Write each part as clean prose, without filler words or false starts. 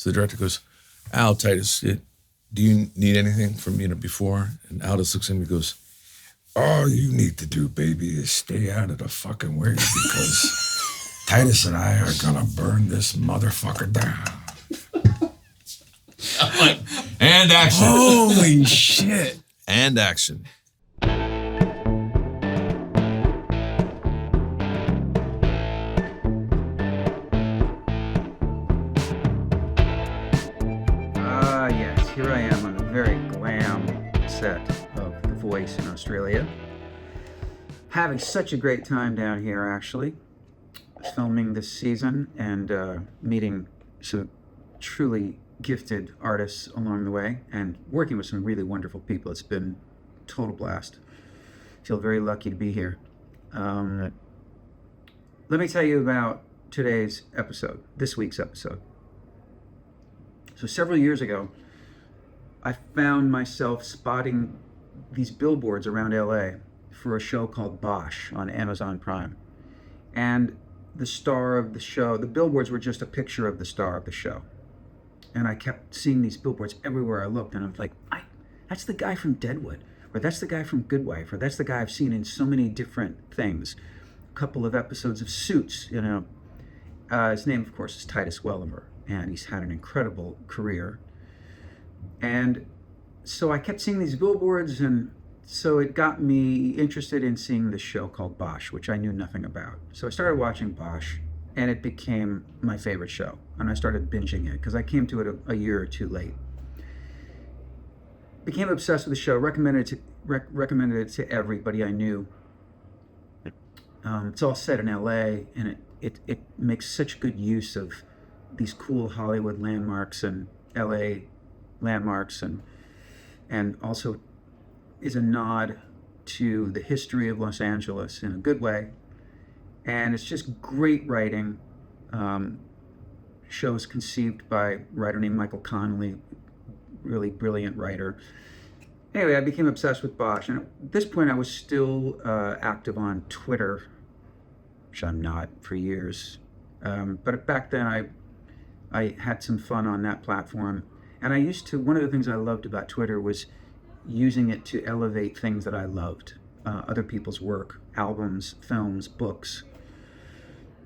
So the director goes, Al, Titus, do you need anything from me before? And Al just looks at me and goes, all you need to do, baby, is stay out of the fucking way because Titus and I are gonna burn this motherfucker down. I'm like, and action. Holy shit. And action. Yes, here I am on a very glam set of The Voice in Australia. Having such a great time down here, actually. Filming this season and meeting some truly gifted artists along the way and working with some really wonderful people. It's been a total blast. Feel very lucky to be here. Let me tell you about today's episode, this week's episode. So several years ago, I found myself spotting these billboards around LA for a show called Bosch on Amazon Prime. And the star of the show, the billboards were just a picture of the star of the show. And I kept seeing these billboards everywhere I looked, and I was like, that's the guy from Deadwood, or that's the guy from Good Wife, or that's the guy I've seen in so many different things. A couple of episodes of Suits, you know. His name, of course, is Titus Welliver, and he's had an incredible career. And so I kept seeing these billboards, and so it got me interested in seeing this show called Bosch, which I knew nothing about. So I started watching Bosch, and it became my favorite show. And I started binging it because I came to it a year or two late. Became obsessed with the show, recommended it to everybody I knew. It's all set in LA, and it makes such good use of these cool Hollywood landmarks and LA landmarks, and also is a nod to the history of Los Angeles in a good way. And it's just great writing. Shows conceived by a writer named Michael Connelly, really brilliant writer. Anyway, I became obsessed with Bosch, and at this point I was still active on Twitter, which I'm not for years. But back then I had some fun on that platform. And one of the things I loved about Twitter was using it to elevate things that I loved, other people's work, albums, films, books.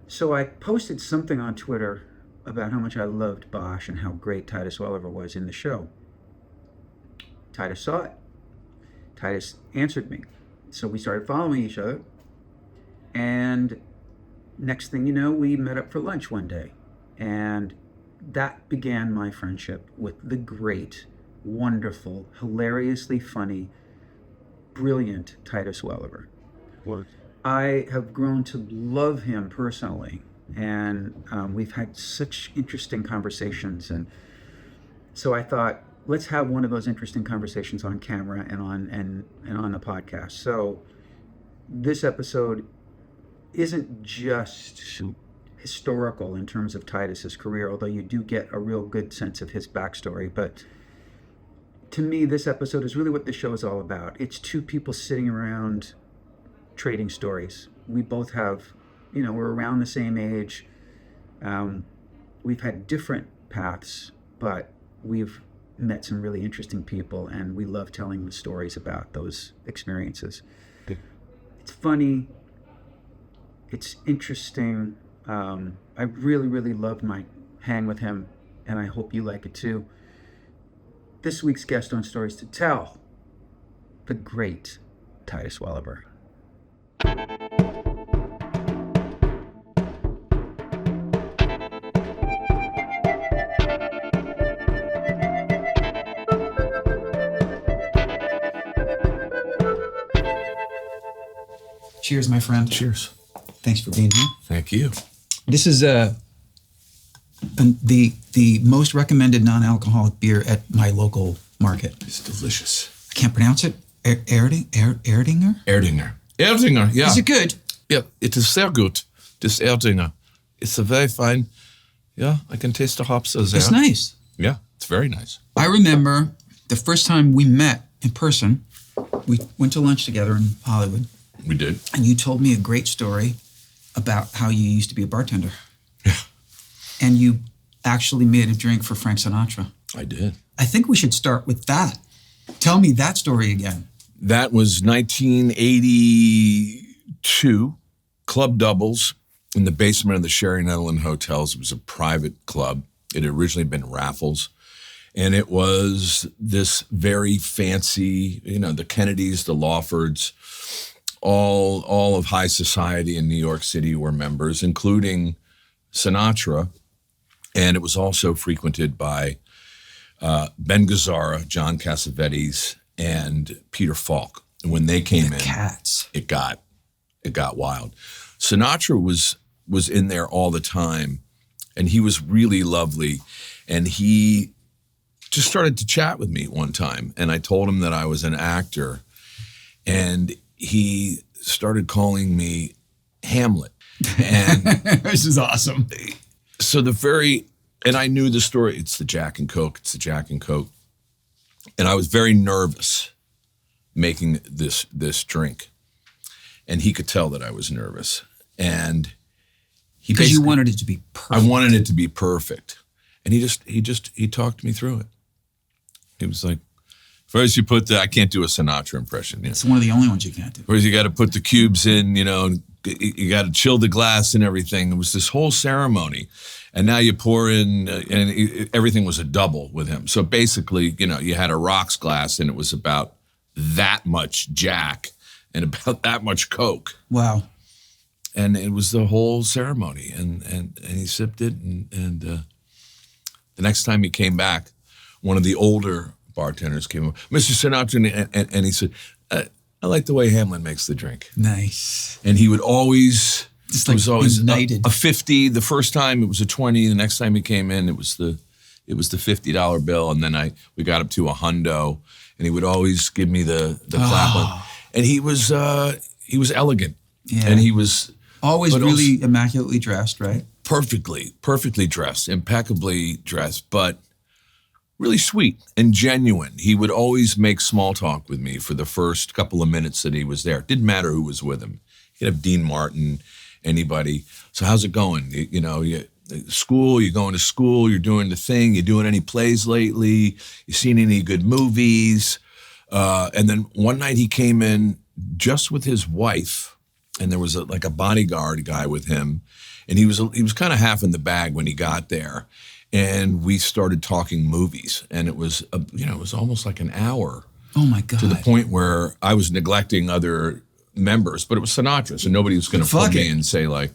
So I posted something on Twitter about how much I loved Bosch and how great Titus Welliver was in the show. Titus saw it. Titus answered me. So we started following each other. And next thing you know, we met up for lunch one day. And that began my friendship with the great, wonderful, hilariously funny, brilliant Titus Welliver. What? I have grown to love him personally, and we've had such interesting conversations. And so I thought, let's have one of those interesting conversations on camera and on the podcast. So this episode isn't just historical in terms of Titus's career, although you do get a real good sense of his backstory. But to me, this episode is really what the show is all about. It's two people sitting around trading stories. We both have, we're around the same age. We've had different paths, but we've met some really interesting people, and we love telling the stories about those experiences. Okay. It's funny. It's interesting. I really, really loved my hang with him, and I hope you like it too. This week's guest on Stories to Tell, the great Titus Welliver. Cheers, my friend. Cheers. Thanks for being here. Thank you. This is the most recommended non-alcoholic beer at my local market. It's delicious. I can't pronounce it. Erdinger? Erdinger, yeah. Is it good? Yeah, it is sehr gut. This Erdinger. It's a very fine, I can taste the hops there. It's nice. Yeah, it's very nice. I remember the first time we met in person, we went to lunch together in Hollywood. We did. And you told me a great story about how you used to be a bartender. Yeah. And you actually made a drink for Frank Sinatra. I did. I think we should start with that. Tell me that story again. That was 1982, Club Doubles in the basement of the Sherry Netherland Hotels. It was a private club. It had originally been Raffles. And it was this very fancy, the Kennedys, the Lawfords, all of high society in New York City were members, including Sinatra. And it was also frequented by Ben Gazzara, John Cassavetes, and Peter Falk. And when they came in, cats. It got wild. Sinatra was in there all the time, and he was really lovely. And he just started to chat with me one time, and I told him that I was an actor, and he started calling me Hamlet. And this is awesome. So and I knew the story. It's the Jack and Coke. It's the Jack and Coke. And I was very nervous making this drink. And he could tell that I was nervous. And because you wanted it to be perfect. I wanted it to be perfect. And he talked me through it. He was like, first you I can't do a Sinatra impression. It's one of the only ones you can't do. First you got to put the cubes in, and you got to chill the glass and everything. It was this whole ceremony. And now you pour in, and everything was a double with him. So basically, you had a rocks glass, and it was about that much Jack and about that much Coke. Wow. And it was the whole ceremony. And he sipped it. And the next time he came back, one of the older bartenders came up, Mr. Sinatra, and he said, I like the way Hamlin makes the drink. Nice. And he would always, just it was always ignited. a 50. The first time it was a 20. The next time he came in, it was the $50 bill. And then we got up to a hundo, and he would always give me the clap on. And he was elegant. Yeah. And he was always really immaculately dressed, right? Perfectly dressed, impeccably dressed, but really sweet and genuine. He would always make small talk with me for the first couple of minutes that he was there. It didn't matter who was with him. He'd have Dean Martin, anybody. So how's it going? School, you're going to school, you're doing the thing, you doing any plays lately? You seen any good movies? And then one night he came in just with his wife, and there was a bodyguard guy with him, and he was kind of half in the bag when he got there. And we started talking movies, and it was almost like an hour. Oh my God! To the point where I was neglecting other members, but it was Sinatra, so nobody was going to pull me and say like,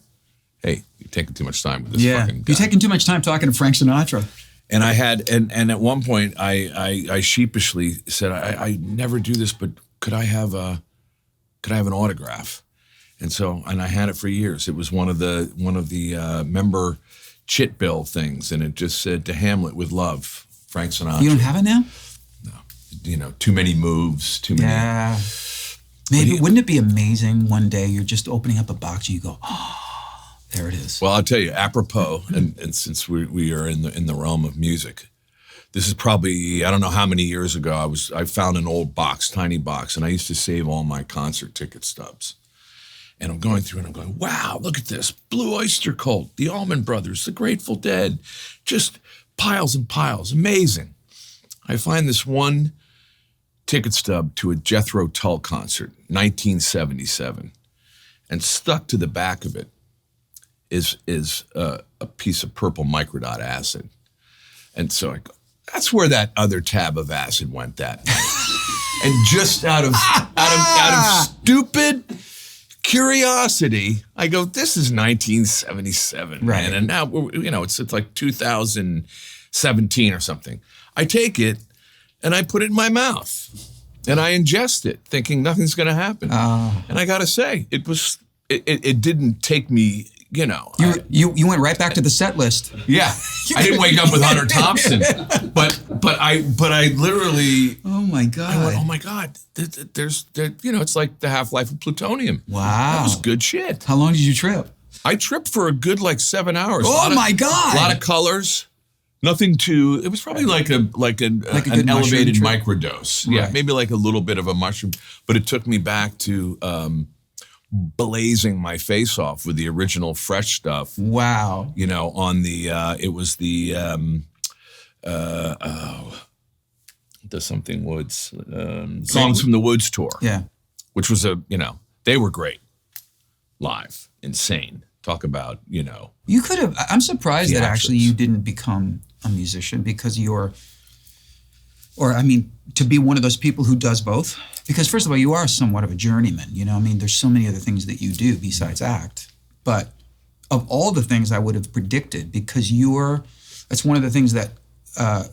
"Hey, you're taking too much time with this fucking guy." You're taking too much time talking to Frank Sinatra. And I had, and at one point, I sheepishly said, "I never do this, but could I have an autograph?" And I had it for years. It was one of the member chit bill things, and it just said, "To Hamlet with love, Frank Sinatra." You don't have it now? No. Too many moves, too many. Yeah. Maybe, wouldn't it be amazing one day you're just opening up a box and you go, oh, there it is. Well, I'll tell you, apropos, and since we are in the realm of music, this is probably, I don't know how many years ago, I found an old box, tiny box, and I used to save all my concert ticket stubs. And I'm going through and I'm going, wow, look at this. Blue Oyster Cult, the Allman Brothers, the Grateful Dead, just piles and piles, amazing. I find this one ticket stub to a Jethro Tull concert, 1977. And stuck to the back of it is a piece of purple microdot acid. And so I go, that's where that other tab of acid went that night. And just out of stupid curiosity, I go, this is 1977, right? Man. And now, it's like 2017 or something. I take it and I put it in my mouth and I ingest it, thinking nothing's going to happen. And I got to say, it didn't take me, You went right back to the set list. Yeah, I didn't wake up with Hunter Thompson, but I literally. Oh my God! I went, oh my God! It's like the half-life of plutonium. Wow, that was good shit. How long did you trip? I tripped for a good 7 hours. Oh my God! A lot of colors. Nothing too. It was probably like an elevated microdose. Right. Yeah, maybe like a little bit of a mushroom. But it took me back to blazing my face off with the original Fresh stuff. Wow. You know, on the it was the the something Woods Songs from the Woods tour. Yeah. Which was they were great live, insane. Talk about, You could have. I'm surprised that actually theatrics. you didn't become a musician because to be one of those people who does both. Because first of all, you are somewhat of a journeyman. There's so many other things that you do besides act. But of all the things I would have predicted, because that's one of the things that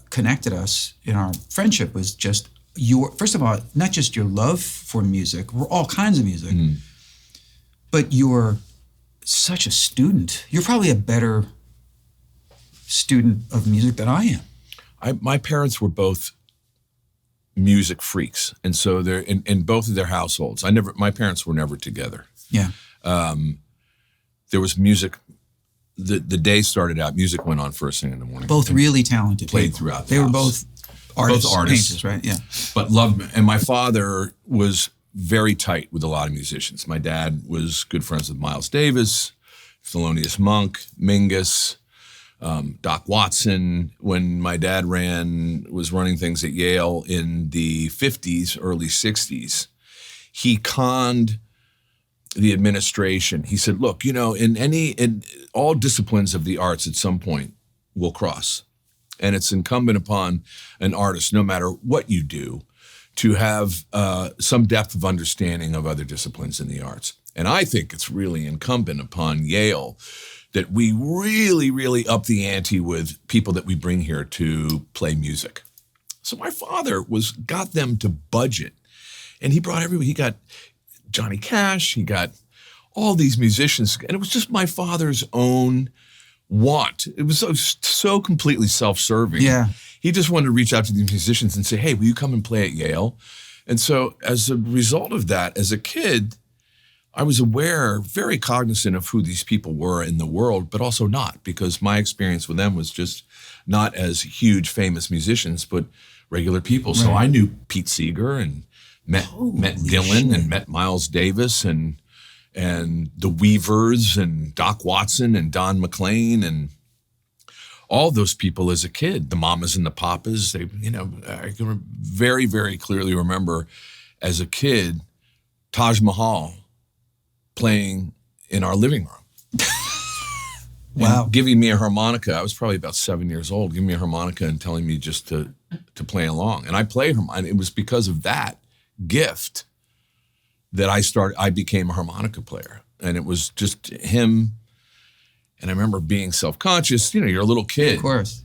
connected us in our friendship was just first of all, not just your love for music, all kinds of music, but you're such a student. You're probably a better student of music than I am. My parents were both music freaks, and so they're in both of their households. My parents were never together. Yeah. There was music. The day started out, music went on first thing in the morning. Both really talented played people. throughout. They were both artists, painters, right? Yeah. But loved me. And my father was very tight with a lot of musicians. My dad was good friends with Miles Davis, Thelonious Monk, Mingus, Doc Watson. When my dad was running things at Yale in the 50s, early 60s, he conned the administration. He said, look, in all disciplines of the arts at some point will cross. And it's incumbent upon an artist, no matter what you do, to have some depth of understanding of other disciplines in the arts. And I think it's really incumbent upon Yale that we really, really up the ante with people that we bring here to play music. So my father got them to budget. And he brought he got Johnny Cash, he got all these musicians. And it was just my father's own want. It was so completely self-serving. Yeah. He just wanted to reach out to these musicians and say, hey, will you come and play at Yale? And so as a result of that, as a kid, I was aware, very cognizant of who these people were in the world, but also not, because my experience with them was just not as huge, famous musicians, but regular people. Right. So I knew Pete Seeger and met Dylan and met Miles Davis and the Weavers and Doc Watson and Don McLean and all those people as a kid, the Mamas and the Papas. I can very, very clearly remember as a kid, Taj Mahal playing in our living room. Wow. Giving me a harmonica. I was probably about 7 years old, giving me a harmonica and telling me just to play along. And I played harmonica. It was because of that gift that I became a harmonica player. And it was just him. And I remember being self-conscious. You're a little kid. Of course.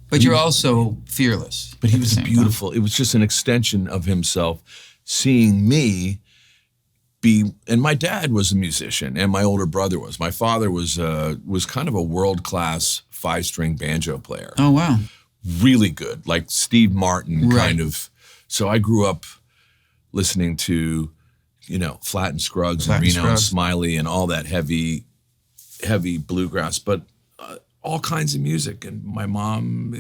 But you're also fearless. But he was beautiful. It was just an extension of himself, seeing me and my dad was a musician and my older brother was. My father was kind of a world-class 5-string banjo player. Oh, wow. Really good, like Steve Martin kind Right. of. So I grew up listening to, Flatt and Scruggs and Reno and Smiley and all that heavy bluegrass, but all kinds of music. And my mom,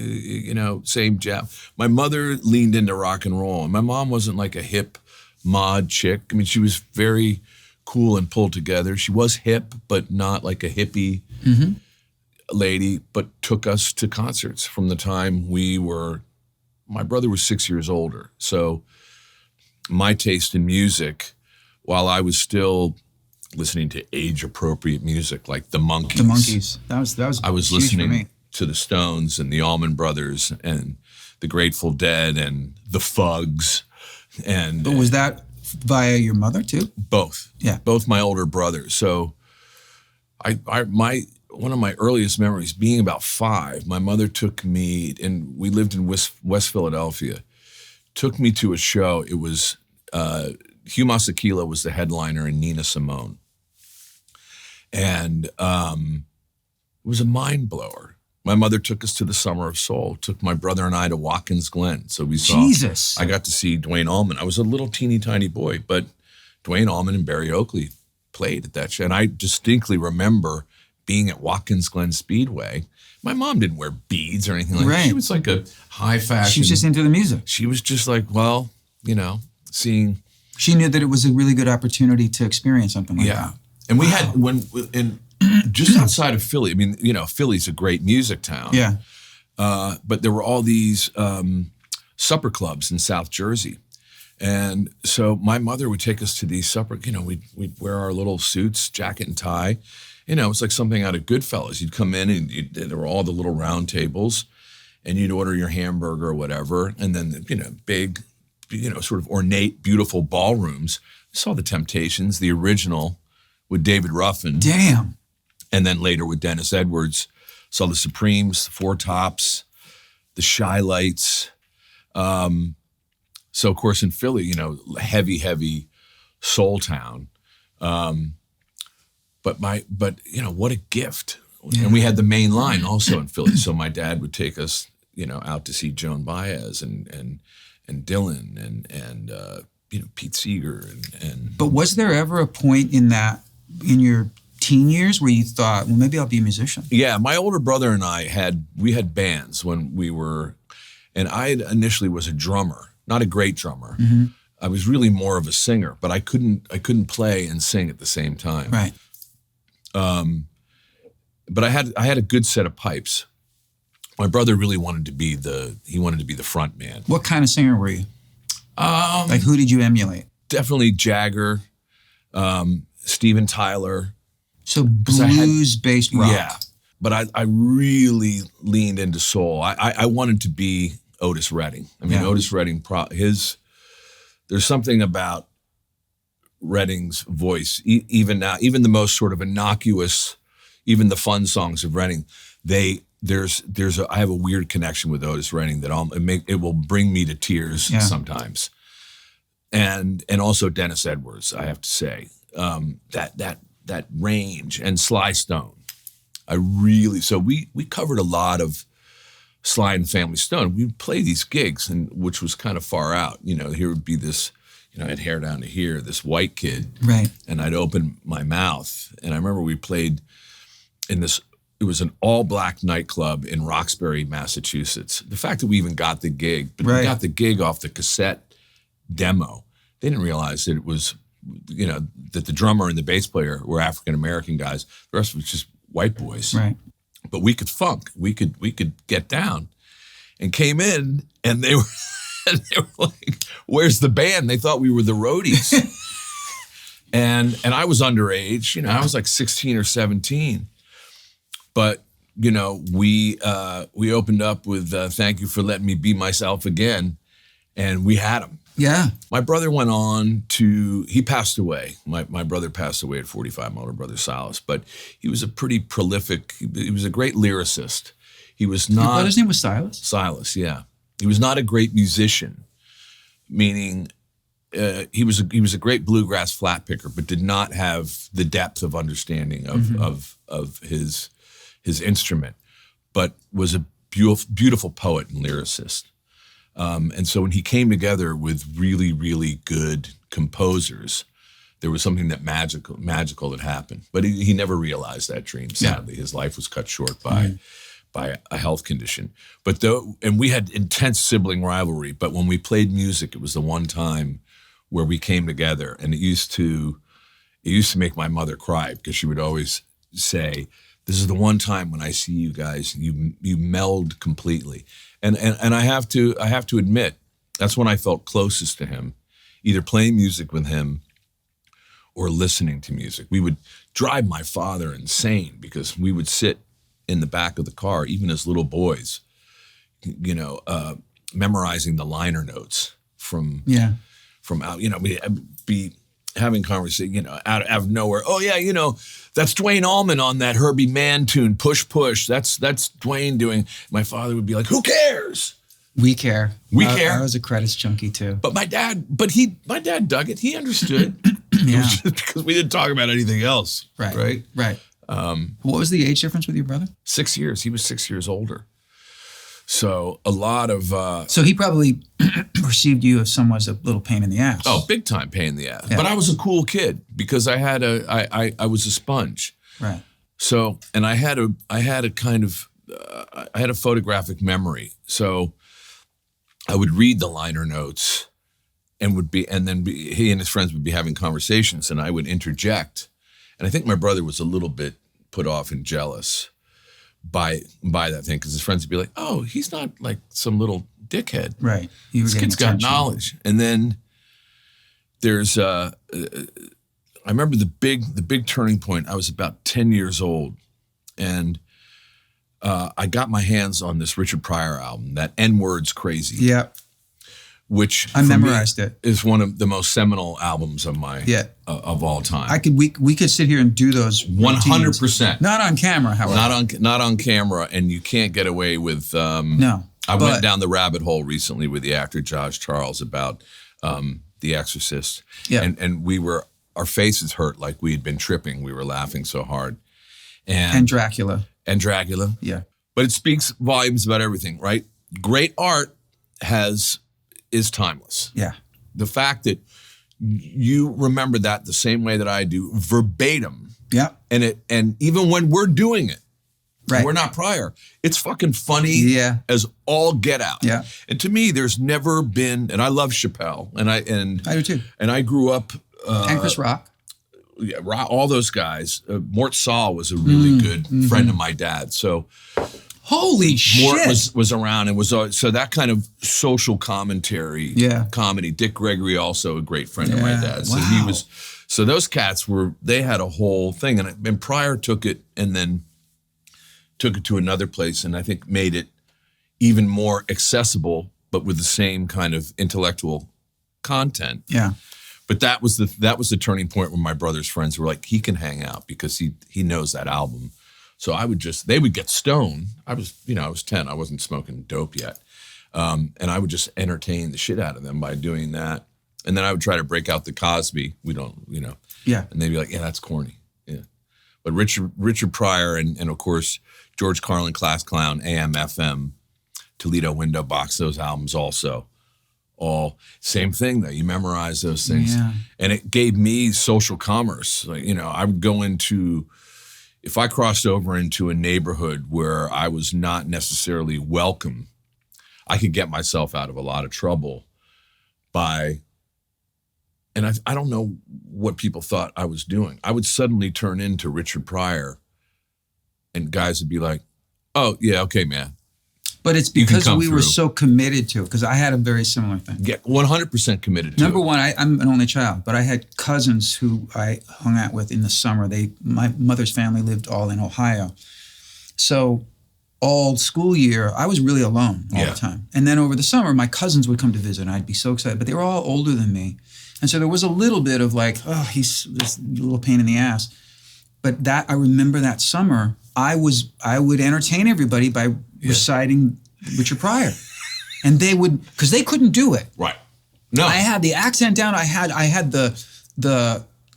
same jazz. My mother leaned into rock and roll, and my mom wasn't like a hip mod chick. I mean, she was very cool and pulled together. She was hip, but not like a hippie lady, but took us to concerts from the time my brother was 6 years older. So my taste in music, while I was still listening to age-appropriate music like the Monkees. The Monkees. That was I was huge for me. listening to the Stones and the Allman Brothers and the Grateful Dead and the Fugs. And But was that via your mother too? both. Yeah. Both my older brothers. So one of my earliest memories, being about 5, my mother took me, and we lived in West Philadelphia, took me to a show. It was Hugh Masekela was the headliner and Nina Simone. And it was a mind blower. My mother took us to the Summer of Soul, took my brother and I to Watkins Glen. So we saw, Jesus. I got to see Dwayne Allman. I was a little teeny tiny boy, but Dwayne Allman and Barry Oakley played at that show. And I distinctly remember being at Watkins Glen Speedway. My mom didn't wear beads or anything like that. She was like a high fashion. She was just into the music. She was just like, seeing She knew that it was a really good opportunity to experience something like that. And we had just outside of Philly. I mean, Philly's a great music town. Yeah. But there were all these supper clubs in South Jersey. And so my mother would take us to these supper, we'd wear our little suits, jacket and tie. It's like something out of Goodfellas. You'd come in and there were all the little round tables and you'd order your hamburger or whatever. And then, big, sort of ornate, beautiful ballrooms. I saw the Temptations, the original with David Ruffin. Damn. And then later with Dennis Edwards. Saw the Supremes, the Four Tops, the Shy Lights. So of course in Philly, heavy soul town. But what a gift. Yeah. And we had the main line also in Philly. So my dad would take us, out to see Joan Baez and Dylan and Pete Seeger and. But was there ever a point in your teen years where you thought, well, maybe I'll be a musician? Yeah, my older brother and I had bands when we were, and I initially was a drummer, not a great drummer. Mm-hmm. I was really more of a singer, but I couldn't play and sing at the same time. Right. But I had a good set of pipes. My brother really wanted to be the front man. What kind of singer were you? Like who did you emulate? Definitely Jagger, Steven Tyler. So blues-based rock. Yeah, but I really leaned into soul. I wanted to be Otis Redding. I mean, Otis Redding, there's something about Redding's voice, even now, even the most sort of innocuous, even the fun songs of Redding, I have a weird connection with Otis Redding that it will bring me to tears sometimes. And also Dennis Edwards, I have to say, that range, and Sly Stone. So we covered a lot of Sly and Family Stone. We'd play these gigs, which was kind of far out. Here would be this, I had hair down to here, this white kid. Right. And I'd open my mouth. And I remember we played it was an all-black nightclub in Roxbury, Massachusetts. The fact that we even got the gig, but we got the gig off the cassette demo. They didn't realize that it was, that the drummer and the bass player were African-American guys. The rest was just white boys. Right. But we could funk. We could get down. And came in, and they were like, "Where's the band?" They thought we were the roadies. and I was underage. I was like 16 or 17. But we opened up with "Thank You for Letting Me Be Myself Again," and we had them. Yeah. My brother went on he passed away. My brother passed away at 45, my older brother Silas, but he was a pretty prolific, he was a great lyricist. He was not— Your brother's name was Silas? Silas, yeah. He was not a great musician, meaning he was a great bluegrass flat picker, but did not have the depth of understanding of his instrument, but was a beautiful poet and lyricist. And so when he came together with really, really good composers, there was something that magical that happened. But he never realized that dream, sadly. His life was cut short by a health condition. And we had intense sibling rivalry, but when we played music, it was the one time where we came together, and it used to make my mother cry, because she would always say, "This is the one time when I see you guys, you meld completely." And I have to admit, that's when I felt closest to him, either playing music with him or listening to music. We would drive my father insane, because we would sit in the back of the car, even as little boys, memorizing the liner notes from out, we'd be having conversation, out of nowhere. "Oh yeah, that's Dwayne Allman on that Herbie Mann tune, Push Push. That's Dwayne doing." My father would be like, "Who cares?" We care. We care. I was a credits junkie too. But my dad dug it. He understood. Yeah. It was just because we didn't talk about anything else. Right. What was the age difference with your brother? 6 years. He was 6 years older. So a lot of... So he probably perceived you as someone as a little pain in the ass. Oh, big time pain in the ass. Yeah. But I was a cool kid, because I was a sponge. Right. So, and I had a photographic memory. So I would read the liner notes, he and his friends would be having conversations, and I would interject. And I think my brother was a little bit put off and jealous by that thing, because his friends would be like, "Oh, he's not like some little dickhead, right? This kid's got knowledge." And then there's I remember the big turning point. I was about 10 years old, and I got my hands on this Richard Pryor album, that N-Word's Crazy. Yeah. Which I memorized it. Is one of the most seminal albums of of all time. We could sit here and do those 100%. Not on camera, however. Not on camera, and you can't get away with. No. I went down the rabbit hole recently with the actor Josh Charles about The Exorcist. Yeah. And our faces hurt like we had been tripping. We were laughing so hard. And Dracula. Yeah. But it speaks volumes about everything, right? Great art is timeless. Yeah. The fact that you remember that the same way that I do, verbatim. Yeah. And even when we're doing it, right. We're not Pryor, it's fucking funny as all get out. Yeah. And to me, there's never been, and I love Chappelle, and I do too. And I grew up and Chris Rock. Yeah, all those guys. Mort Saul was a really good friend of my dad. So holy shit. Mort was around and was so that kind of social commentary, comedy. Dick Gregory, also a great friend of my dad. So so those cats they had a whole thing, and Pryor took it and then took it to another place, and I think made it even more accessible, but with the same kind of intellectual content. Yeah. But that was the turning point where my brother's friends were like, he can hang out because he knows that album. So they would get stoned. I was 10. I wasn't smoking dope yet. And I would just entertain the shit out of them by doing that. And then I would try to break out the Cosby. Yeah. And they'd be like, yeah, that's corny. Yeah. But Richard Pryor and of course, George Carlin, Class Clown, AM, FM, Toledo Window Box, those albums also. All same thing though. You memorize those things. Yeah. And it gave me social commerce. Like, I would go if I crossed over into a neighborhood where I was not necessarily welcome, I could get myself out of a lot of trouble and I don't know what people thought I was doing. I would suddenly turn into Richard Pryor and guys would be like, oh yeah, okay, man. But it's because we were so committed to it, because I had a very similar thing. Yeah, 100% committed to it. Number one, I'm an only child, but I had cousins who I hung out with in the summer. My mother's family lived all in Ohio. So all school year, I was really alone all the time. And then over the summer, my cousins would come to visit, and I'd be so excited. But they were all older than me. And so there was a little bit of like, oh, he's this little pain in the ass. But I remember that summer, I would entertain everybody by reciting Richard Pryor, and they would, because they couldn't do it. Right. No. I had the accent down. I had the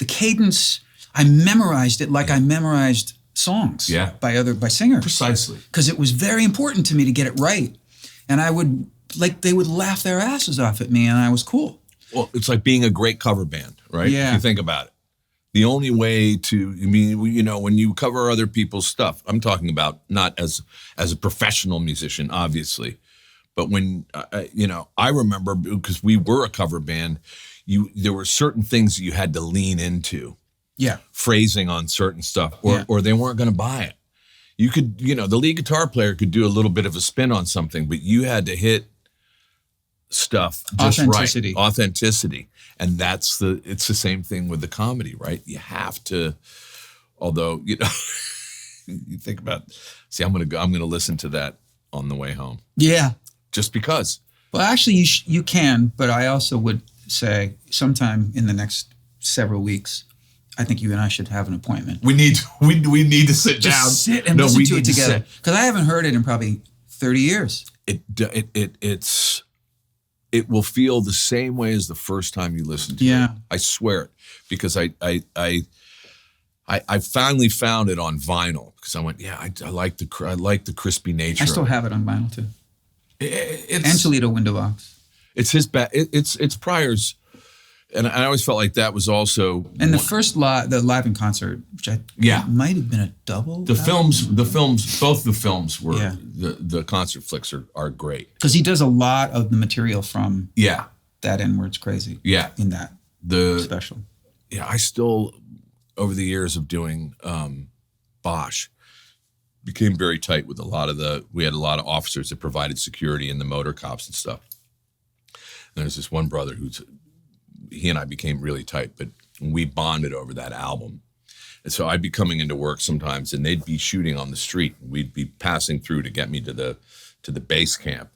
cadence. I memorized it like I memorized songs. By singers. Precisely. Because it was very important to me to get it right, and they would laugh their asses off at me, and I was cool. Well, it's like being a great cover band, right? Yeah. If you think about it. The only way when you cover other people's stuff, I'm talking about not as a professional musician, obviously, but when, I remember, because we were a cover band, there were certain things that you had to lean into. Yeah. Phrasing on certain stuff, or they weren't going to buy it. You could, the lead guitar player could do a little bit of a spin on something, but you had to hit stuff just right. Authenticity. And it's the same thing with the comedy, right? You have to, although, you think about, I'm going to listen to that on the way home. Yeah. Just because. Well, actually you can, but I also would say sometime in the next several weeks, I think you and I should have an appointment. We need to sit down. Just sit and listen to it together. Because I haven't heard it in probably 30 years. It will feel the same way as the first time you listen to it. I swear it, because I finally found it on vinyl, because I went, I like the crispy nature. I still have it on vinyl too. And Toledo Window Box. It's his it's Pryor's, and I always felt like that was also. And the first the live in concert, which might have been a double. Both the films were the concert flicks are great, because he does a lot of the material from that N-word's crazy. Yeah. In that special. Yeah, I still, over the years of doing Bosch, became very tight with we had a lot of officers that provided security in the motor cops and stuff. And there's this one brother he and I became really tight, but we bonded over that album. And so I'd be coming into work sometimes and they'd be shooting on the street. We'd be passing through to get me to the base camp.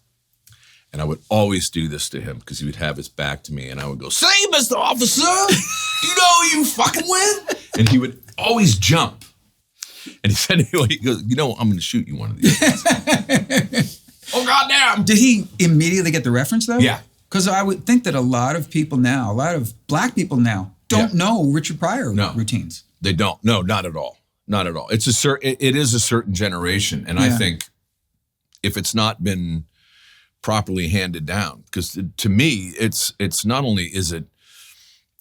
And I would always do this to him because he would have his back to me and I would go, "Say, Mr. Officer, do you know who you fucking with?" And he would always jump. And he said, he goes, "You know, I'm going to shoot you one of these days." Oh, goddamn. Did he immediately get the reference though? Yeah. Because I would think that a lot of black people now don't know Richard Pryor routines. They don't. No, not at all. Not at all. It is a certain generation. And I think if it's not been properly handed down, because to me, it's not only is it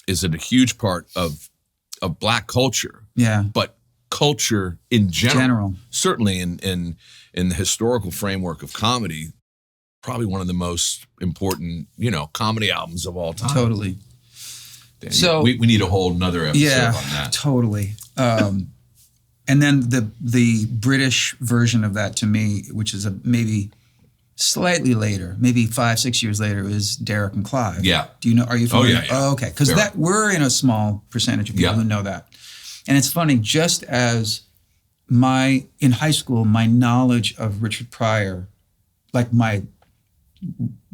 a huge part of black culture, but culture in general. Certainly in the historical framework of comedy, probably one of the most important, comedy albums of all time. Totally. Damn, so we need a whole nother episode on that. Totally. And then the British version of that to me, which is maybe slightly later, maybe 5-6 years later, is Derek and Clive. Yeah. Do you know? Are you familiar? Oh yeah. Oh, okay. Because we're in a small percentage of people who know that. And it's funny, just as in high school, my knowledge of Richard Pryor, like my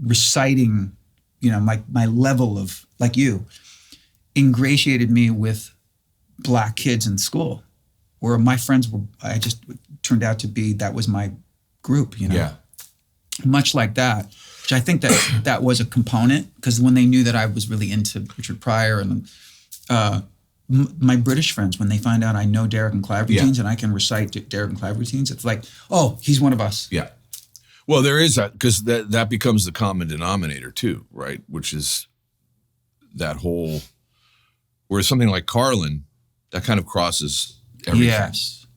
reciting, my level of, like you, ingratiated me with black kids in school, where my friends I just turned out to be, that was my group, Yeah. Much like that, which I think that was a component, because when they knew that I was really into Richard Pryor and my British friends, when they find out I know Derek and Clive routines and I can recite Derek and Clive routines, it's like, oh, he's one of us. Yeah. Well, there is that, because that becomes the common denominator too, right? Which is that whole, whereas something like Carlin, that kind of crosses everything. Yes.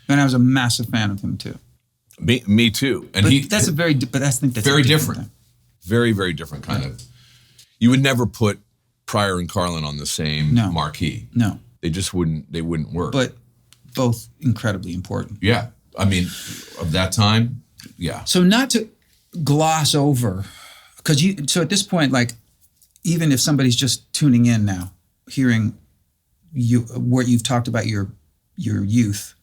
And I was a massive fan of him too. Me too. And that's very different. Very, very different kind of. You would never put Pryor and Carlin on the same marquee. No. They just wouldn't work. But both incredibly important. Yeah. I mean, of that time, yeah. So not to gloss over, so at this point, like, even if somebody's just tuning in now, hearing what you've talked about your youth,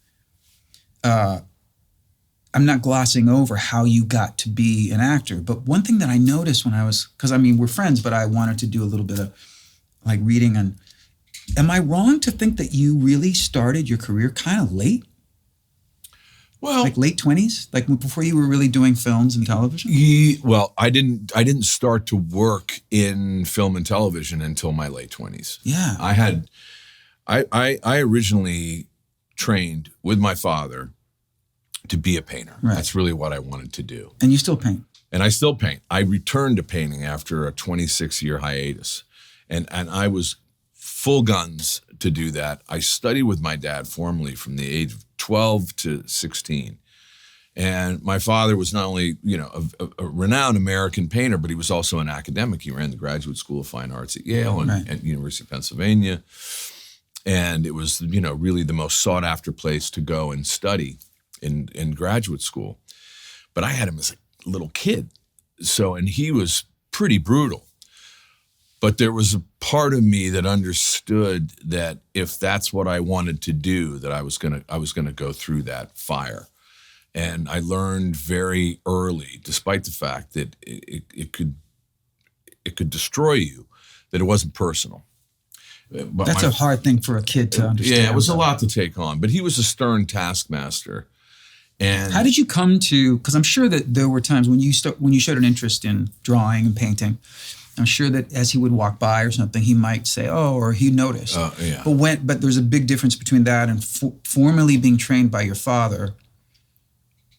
I'm not glossing over how you got to be an actor. But one thing that I noticed because we're friends, but I wanted to do a little bit of like reading on, am I wrong to think that you really started your career kind of late? Well, like late 20s, like before you were really doing films and television? Well, I didn't start to work in film and television until my late 20s. Yeah. I originally trained with my father to be a painter. Right. That's really what I wanted to do. And you still paint? And I still paint. I returned to painting after a 26-year hiatus. And I was full guns to do that. I studied with my dad formally from the age of 12 to 16. And my father was not only, a renowned American painter, but he was also an academic. He ran the Graduate School of Fine Arts at Yale and at University of Pennsylvania. And it was, really the most sought after place to go and study in graduate school. But I had him as a little kid. And he was pretty brutal. But there was a part of me that understood that if that's what I wanted to do, that I was gonna go through that fire. And I learned very early, despite the fact that it could destroy you, that it wasn't personal. But that's a hard thing for a kid to understand. Yeah, it was a lot to take on. But he was a stern taskmaster. And how did you come to? Because I'm sure that there were times when you showed an interest in drawing and painting. I'm sure that as he would walk by or something, he might say, "Oh," or he noticed. Yeah. But there's a big difference between that and formally being trained by your father.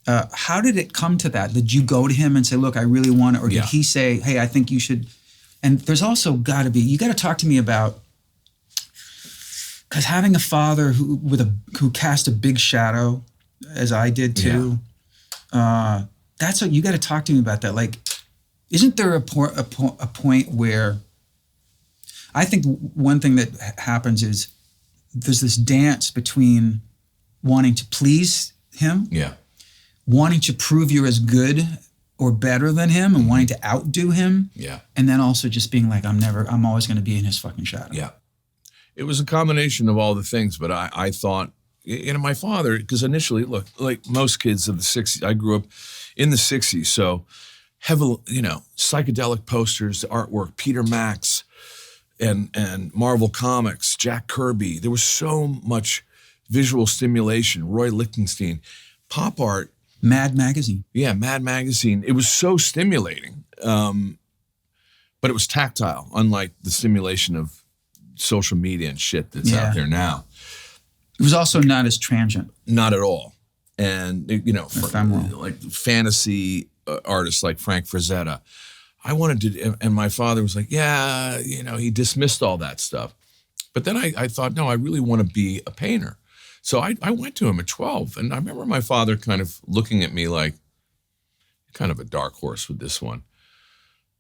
How did it come to that? Did you go to him and say, "Look, I really want it," or did he say, "Hey, I think you should"? And there's also got to talk to me about, because having a father who cast a big shadow, as I did too, that's what you got to talk to me about that. Like, Isn't there a point where I think one thing that happens is there's this dance between wanting to please him, wanting to prove you're as good or better than him, and wanting to outdo him, and then also just being like, I'm always going to be in his fucking shadow. Yeah. It was a combination of all the things, but I thought, my father, because initially, look, like most kids of the 60s, I grew up in the 60s, so heavily, psychedelic posters, artwork, Peter Max, and Marvel Comics, Jack Kirby. There was so much visual stimulation, Roy Lichtenstein, pop art. Mad Magazine. Yeah, Mad Magazine. It was so stimulating, but it was tactile, unlike the stimulation of social media and shit that's out there now. It was also not as transient. Not at all. And, like fantasy artists like Frank Frazetta. I wanted to, and my father was like, he dismissed all that stuff. But then I thought, no, I really want to be a painter. So I went to him at 12, and I remember my father kind of looking at me like, kind of a dark horse with this one.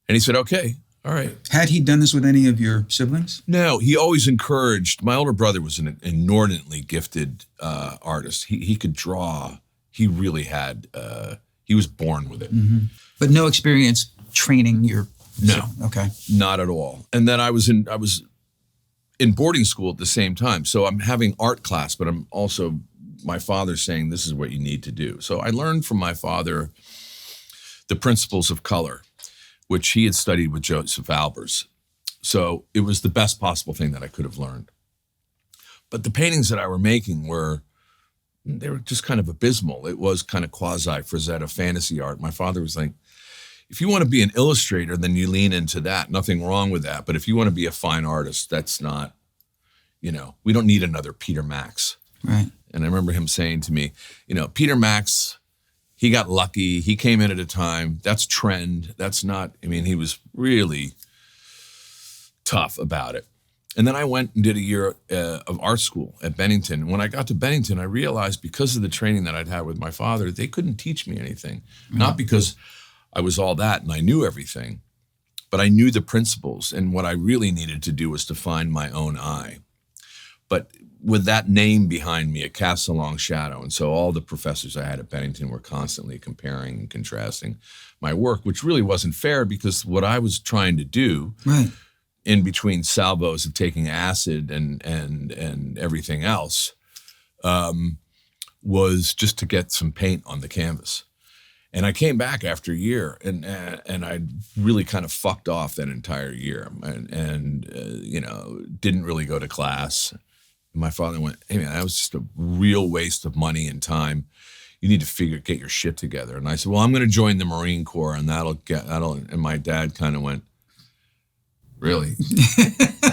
And he said, okay, all right. Had he done this with any of your siblings? No, he always encouraged. My older brother was an inordinately gifted artist. He could draw. He really had, he was born with it. Mm-hmm. But no experience training your... No. Okay. Not at all. And then I was in boarding school at the same time. So I'm having art class, but I'm also, my father's saying, this is what you need to do. So I learned from my father the principles of color, which he had studied with Joseph Albers. So it was the best possible thing that I could have learned. But the paintings that I were making they were just kind of abysmal. It was kind of quasi-Frazetta fantasy art. My father was like, if you want to be an illustrator, then you lean into that. Nothing wrong with that. But if you want to be a fine artist, that's not, we don't need another Peter Max. Right. And I remember him saying to me, Peter Max, he got lucky. He came in at a time. That's trend. That's not, he was really tough about it. And then I went and did a year of art school at Bennington. When I got to Bennington, I realized because of the training that I'd had with my father, they couldn't teach me anything. Mm-hmm. Not because I was all that and I knew everything, but I knew the principles. And what I really needed to do was to find my own eye. But with that name behind me, it casts a long shadow. And so all the professors I had at Bennington were constantly comparing and contrasting my work, which really wasn't fair because what I was trying to do in between salvos of taking acid and everything else was just to get some paint on the canvas. And I came back after a year, and I really kind of fucked off that entire year, and didn't really go to class. And my father went, "Hey man, that was just a real waste of money and time. You need to get your shit together." And I said, "Well, I'm going to join the Marine Corps, and that'll." And my dad kind of went, "Really?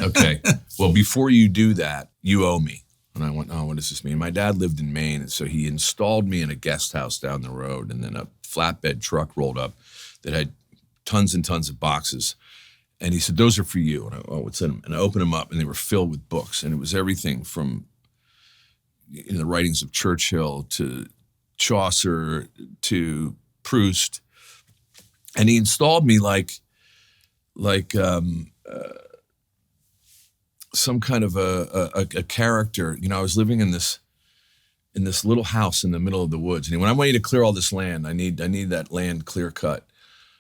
Okay. Well, before you do that, you owe me." And I went, "Oh, what does this mean?" My dad lived in Maine, and so he installed me in a guest house down the road, and then a flatbed truck rolled up that had tons and tons of boxes. And he said, "Those are for you." And what's in them? And I opened them up, and they were filled with books. And it was everything from the writings of Churchill to Chaucer to Proust. And he installed me like some kind of a character. I was living in this little house in the middle of the woods. And when I want you to clear all this land, I need that land clear cut.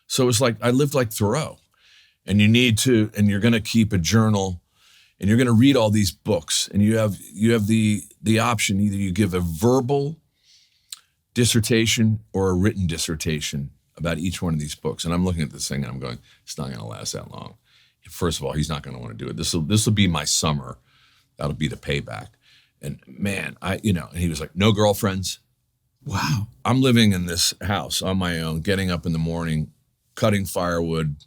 So it was like I lived like Thoreau. And you're going to keep a journal, and you're going to read all these books, and you have the option, either you give a verbal dissertation or a written dissertation about each one of these books. And I'm looking at this thing and I'm going, it's not going to last that long. First of all, he's not going to want to do it. This will be my summer. That'll be the payback. And man, and he was like, "No girlfriends." Wow. I'm living in this house on my own, getting up in the morning, cutting firewood,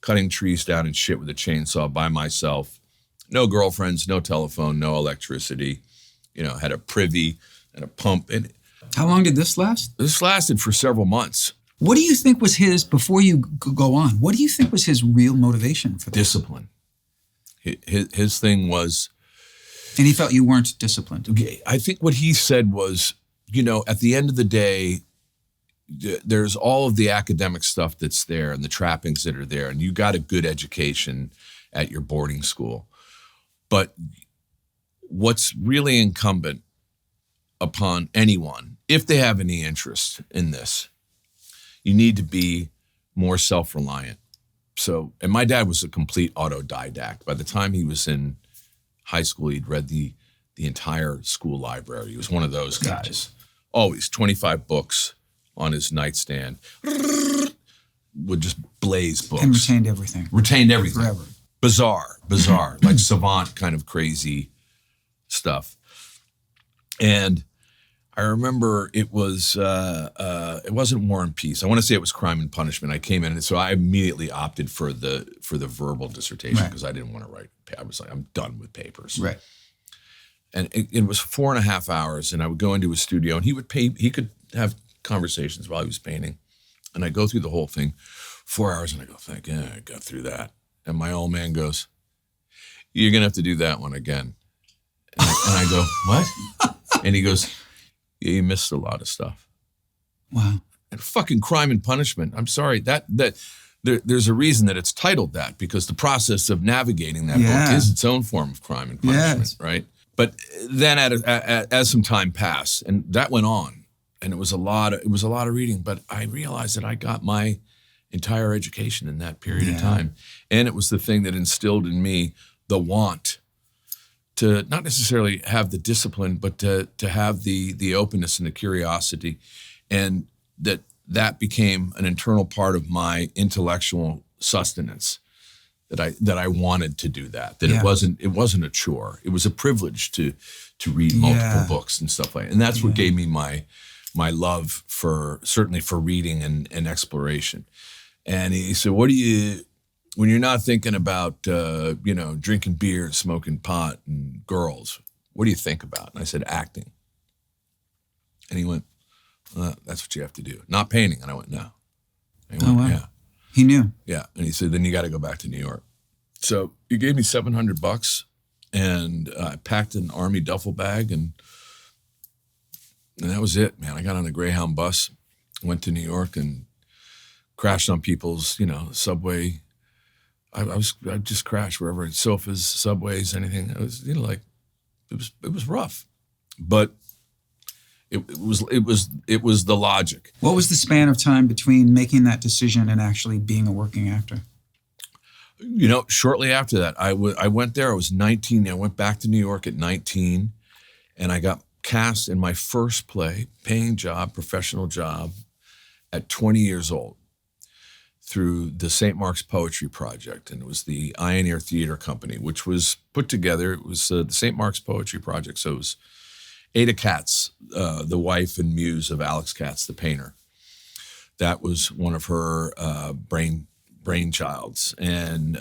cutting trees down and shit with a chainsaw by myself. No girlfriends, no telephone, no electricity. Had a privy and a pump. And how long did this last? This lasted for several months. What do you think was before you go on, what do you think was his real motivation for this? Discipline. His thing was... And he felt you weren't disciplined. I think what he said was, at the end of the day, there's all of the academic stuff that's there and the trappings that are there, and you got a good education at your boarding school. But what's really incumbent upon anyone, if they have any interest in this, you need to be more self-reliant. So, and my dad was a complete autodidact. By the time he was in high school, he'd read the entire school library. He was one of those guys. Gotcha. Always 25 books on his nightstand. Would just blaze books. And retained everything. Forever. Bizarre, like savant kind of crazy stuff. And I remember it wasn't War and Peace. I want to say it was Crime and Punishment. I came in, and so I immediately opted for the verbal dissertation because I didn't want to write. I was like, I'm done with papers. Right. And it was 4.5 hours, and I would go into his studio, and he could have conversations while he was painting. And I go through the whole thing, 4 hours, and I go, thank you, I got through that. And my old man goes, you're going to have to do that one again. And I go, what? And he goes, yeah, you missed a lot of stuff. Wow. And fucking Crime and Punishment. I'm sorry, there's a reason that it's titled that, because the process of navigating that book is its own form of crime and punishment, right? But then as some time passed, and that went on, and it was a lot of reading, but I realized that I got my entire education in that period of time. And it was the thing that instilled in me the want to not necessarily have the discipline, but to have the openness and the curiosity. And that became an internal part of my intellectual sustenance, that I wanted to do that. It wasn't a chore. It was a privilege to read multiple books and stuff like that. And that's what gave me my love certainly for reading and exploration. And he said, what do you, when you're not thinking about, drinking beer, smoking pot and girls, what do you think about? And I said, acting. And he went, well, that's what you have to do. Not painting. And I went, no. And he went, wow. Yeah. He knew. Yeah. And he said, then you got to go back to New York. So he gave me $700 and I packed an Army duffel bag and that was it, man. I got on a Greyhound bus, went to New York and crashed on people's, subway. I just crashed wherever, sofas, subways, anything. It was, it was rough, but it was the logic. What was the span of time between making that decision and actually being a working actor? Shortly after that, I went there. I was 19. I went back to New York at 19, and I got cast in my first play, paying job, professional job, at 20 years old, through the St. Mark's Poetry Project. And it was the Ioneer Theater Company, which was put together. It was the St. Mark's Poetry Project. So it was Ada Katz, the wife and muse of Alex Katz, the painter. That was one of her brainchilds. And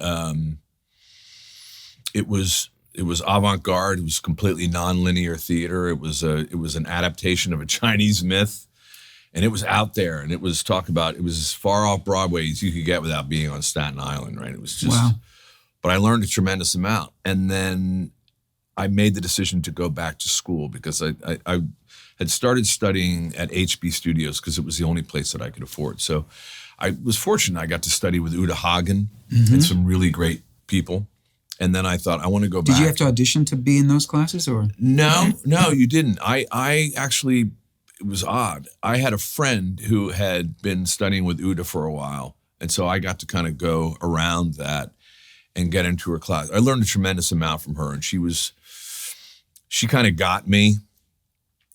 it was avant-garde. It was completely non-linear theater. It was an adaptation of a Chinese myth. And it was out there, and it was it was as far off Broadway as you could get without being on Staten Island, right? It was just, wow. But I learned a tremendous amount. And then I made the decision to go back to school because I had started studying at HB Studios because it was the only place that I could afford. So I was fortunate. I got to study with Uta Hagen and some really great people. And then I thought, I want to go back. Did you have to audition to be in those classes, or? No, you didn't. I actually... It was odd. I had a friend who had been studying with Uta for a while, and so I got to kind of go around that and get into her class. I learned a tremendous amount from her, and she kind of got me.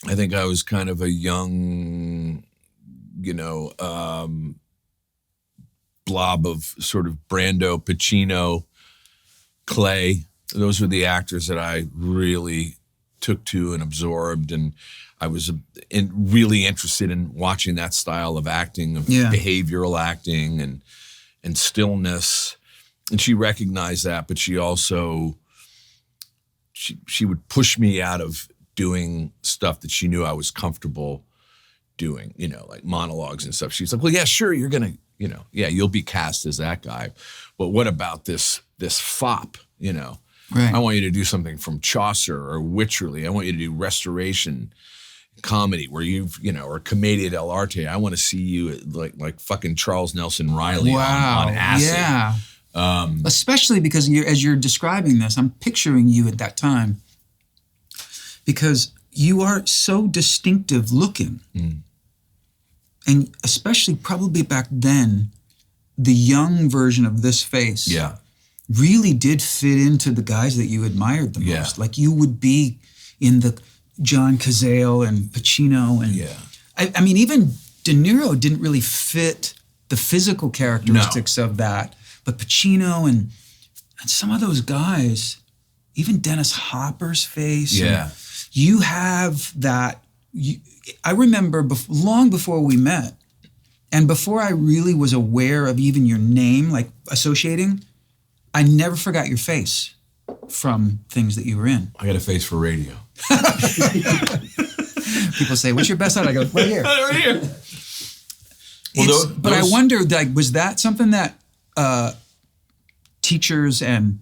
I think I was kind of a young, blob of sort of Brando, Pacino, Clay. Those were the actors that I really took to and absorbed, and I was really interested in watching that style of acting, of behavioral acting and stillness. And she recognized that, but she also, she would push me out of doing stuff that she knew I was comfortable doing, like monologues and stuff. She's like, well, yeah, sure, you're going to, you'll be cast as that guy. But what about this fop, Right. I want you to do something from Chaucer or Wycherley. I want you to do restoration. comedy where you've, or commedia dell'arte. I want to see you like fucking Charles Nelson Riley on acid. Yeah. Especially because as you're describing this, I'm picturing you at that time because you are so distinctive looking. And especially probably back then, the young version of this face really did fit into the guys that you admired the most. Like you would be in the John Cazale and Pacino. And I mean, even De Niro didn't really fit the physical characteristics of that. But Pacino and some of those guys, even Dennis Hopper's face. Yeah. You have that. I remember long before we met, and before I really was aware of even your name, like associating, I never forgot your face from things that you were in. I got a face for radio. People say, "What's your best side?" I go, "Right here." Right here. But I wonder, like, was that something that teachers and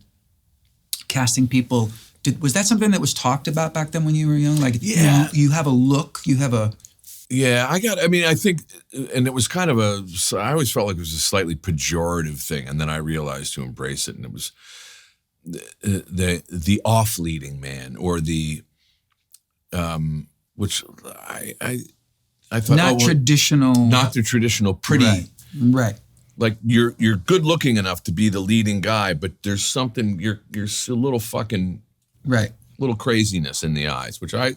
casting people was that something that was talked about back then when you were young? Like, you have a look, you have a... Yeah, I think, and it was kind of I always felt like it was a slightly pejorative thing, and then I realized to embrace it, and it was the off-leading man, or the, which I thought... Not traditional... Not the traditional pretty... Right. Like, you're good looking enough to be the leading guy, but there's something, you're a little fucking... Right. Little craziness in the eyes, which I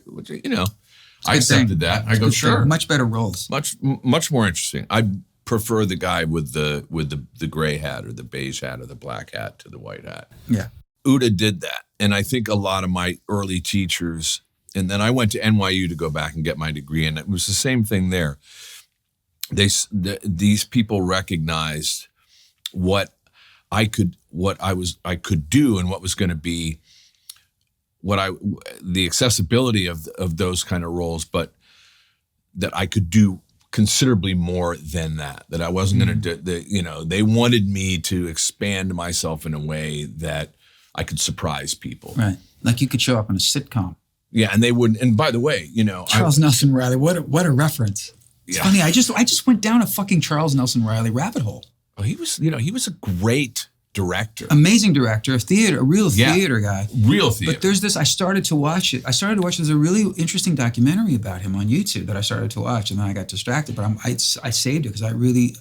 accepted that. I go, sure. Much better roles. Much more interesting. I prefer the guy with the gray hat or the beige hat or the black hat to the white hat. Yeah. Uda did that. And I think a lot of my early teachers, and then I went to NYU to go back and get my degree, and it was the same thing there. These people recognized what I could do and what was going to be the accessibility of those kind of roles, but that I could do considerably more than that. That I wasn't going to do. They wanted me to expand myself in a way that I could surprise people. Right, like you could show up in a sitcom. Yeah, and they wouldn't. And by the way, Charles Nelson Riley. What a reference. It's funny. I just went down a fucking Charles Nelson Riley rabbit hole. Well, he was a great director. Amazing director of theater, a real theater guy. Real theater. But there's this, I started to watch it. There's a really interesting documentary about him on YouTube that I started to watch, and then I got distracted, but I saved it because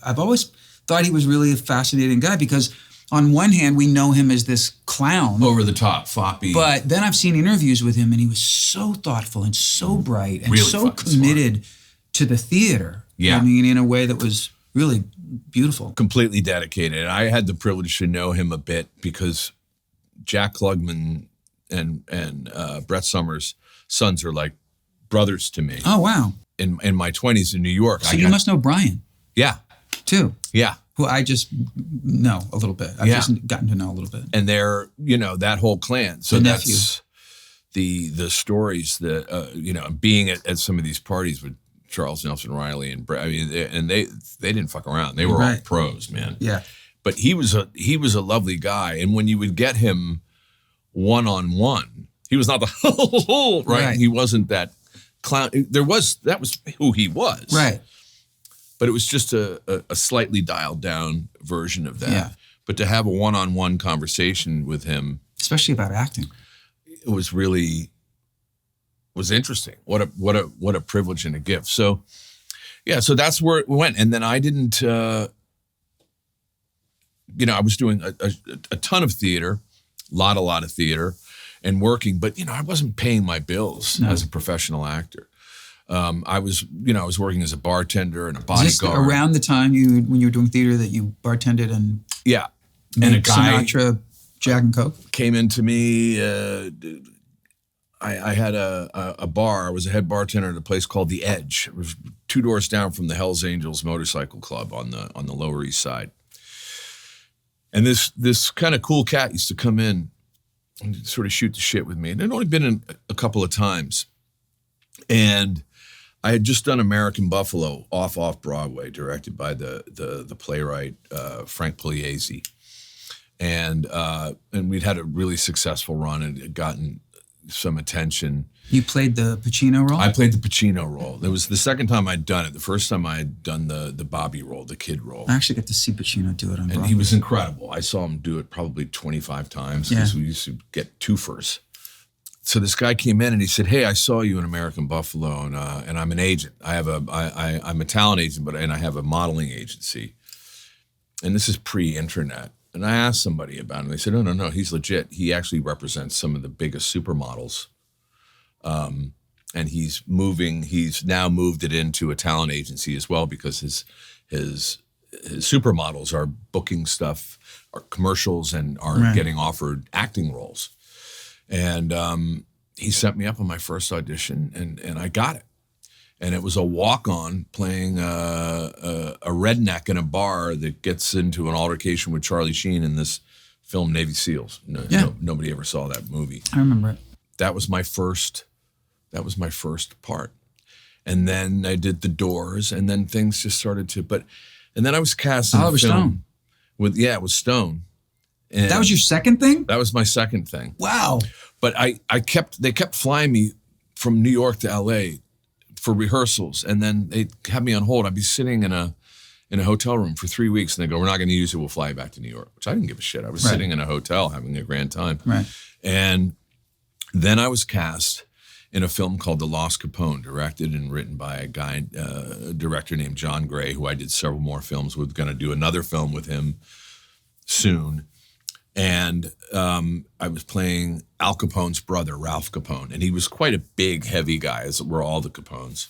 I've always thought he was really a fascinating guy because on one hand, we know him as this clown. Over the top, floppy. But then I've seen interviews with him and he was so thoughtful and so bright and really so committed to the theater. Yeah. I mean, in a way that was really beautiful. Completely dedicated. I had the privilege to know him a bit because Jack Klugman and Brett Summers' sons are like brothers to me. Oh, wow. In my 20s in New York. So you must know Brian. Yeah. Too. Yeah. Who I just know a little bit. I've just gotten to know a little bit. And they're, that whole clan. So that's the stories that, being at some of these parties with Charles Nelson Riley and Brett, they didn't fuck around. They were all pros, man. Yeah. But he was a lovely guy. And when you would get him one-on-one, he was not the right? He wasn't that clown. That was who he was. Right. But it was just a slightly dialed down version of that. Yeah. But to have a one-on-one conversation with him, especially about acting, it was interesting. What a privilege and a gift. So, so that's where it went. And then I didn't, I was doing a ton of theater, lot of theater, and working, but I wasn't paying my bills as a professional actor. I was working as a bartender and a bodyguard. Is this around the time when you were doing theater that you bartended and and a guy Sinatra, Jack and Coke came into me. I had a bar. I was a head bartender at a place called The Edge. It was 2 doors down from the Hells Angels Motorcycle Club on the Lower East Side. And this kind of cool cat used to come in and sort of shoot the shit with me. And I'd only been in a couple of times, and I had just done American Buffalo off Broadway, directed by the playwright Frank Pugliese, and we'd had a really successful run and had gotten some attention. You played the Pacino role? I played the Pacino role. It was the second time I'd done it. The first time I had done the Bobby role, the kid role. I actually got to see Pacino do it on Broadway. And he was incredible. I saw him do it probably 25 times because we used to get twofers. So this guy came in and he said, "Hey, I saw you in American Buffalo, and I'm an agent. I'm a talent agent, and I have a modeling agency. And this is pre-internet." And I asked somebody about him. They said, no, he's legit. He actually represents some of the biggest supermodels. And he's now moved it into a talent agency as well because his supermodels are booking stuff, are commercials, and are getting offered acting roles. And he sent me up on my first audition, and I got it. And it was a walk-on playing a redneck in a bar that gets into an altercation with Charlie Sheen in this film Navy SEALs. Nobody ever saw that movie. I remember it. That was my first part. And then I did The Doors, and then things just started to. And then I was cast in Oliver Stone. It was Stone. And that was your second thing? That was my second thing. Wow. But they kept flying me from New York to LA for rehearsals, and then they'd have me on hold. I'd be sitting in a hotel room for 3 weeks, and they go, "We're not going to use it. We'll fly you back to New York," which I didn't give a shit. I was sitting in a hotel having a grand time. Right. And then I was cast in a film called The Lost Capone, directed and written by a director named John Gray, who I did several more films with. Going to do another film with him soon. And I was playing Al Capone's brother, Ralph Capone. And he was quite a big, heavy guy, as were all the Capones.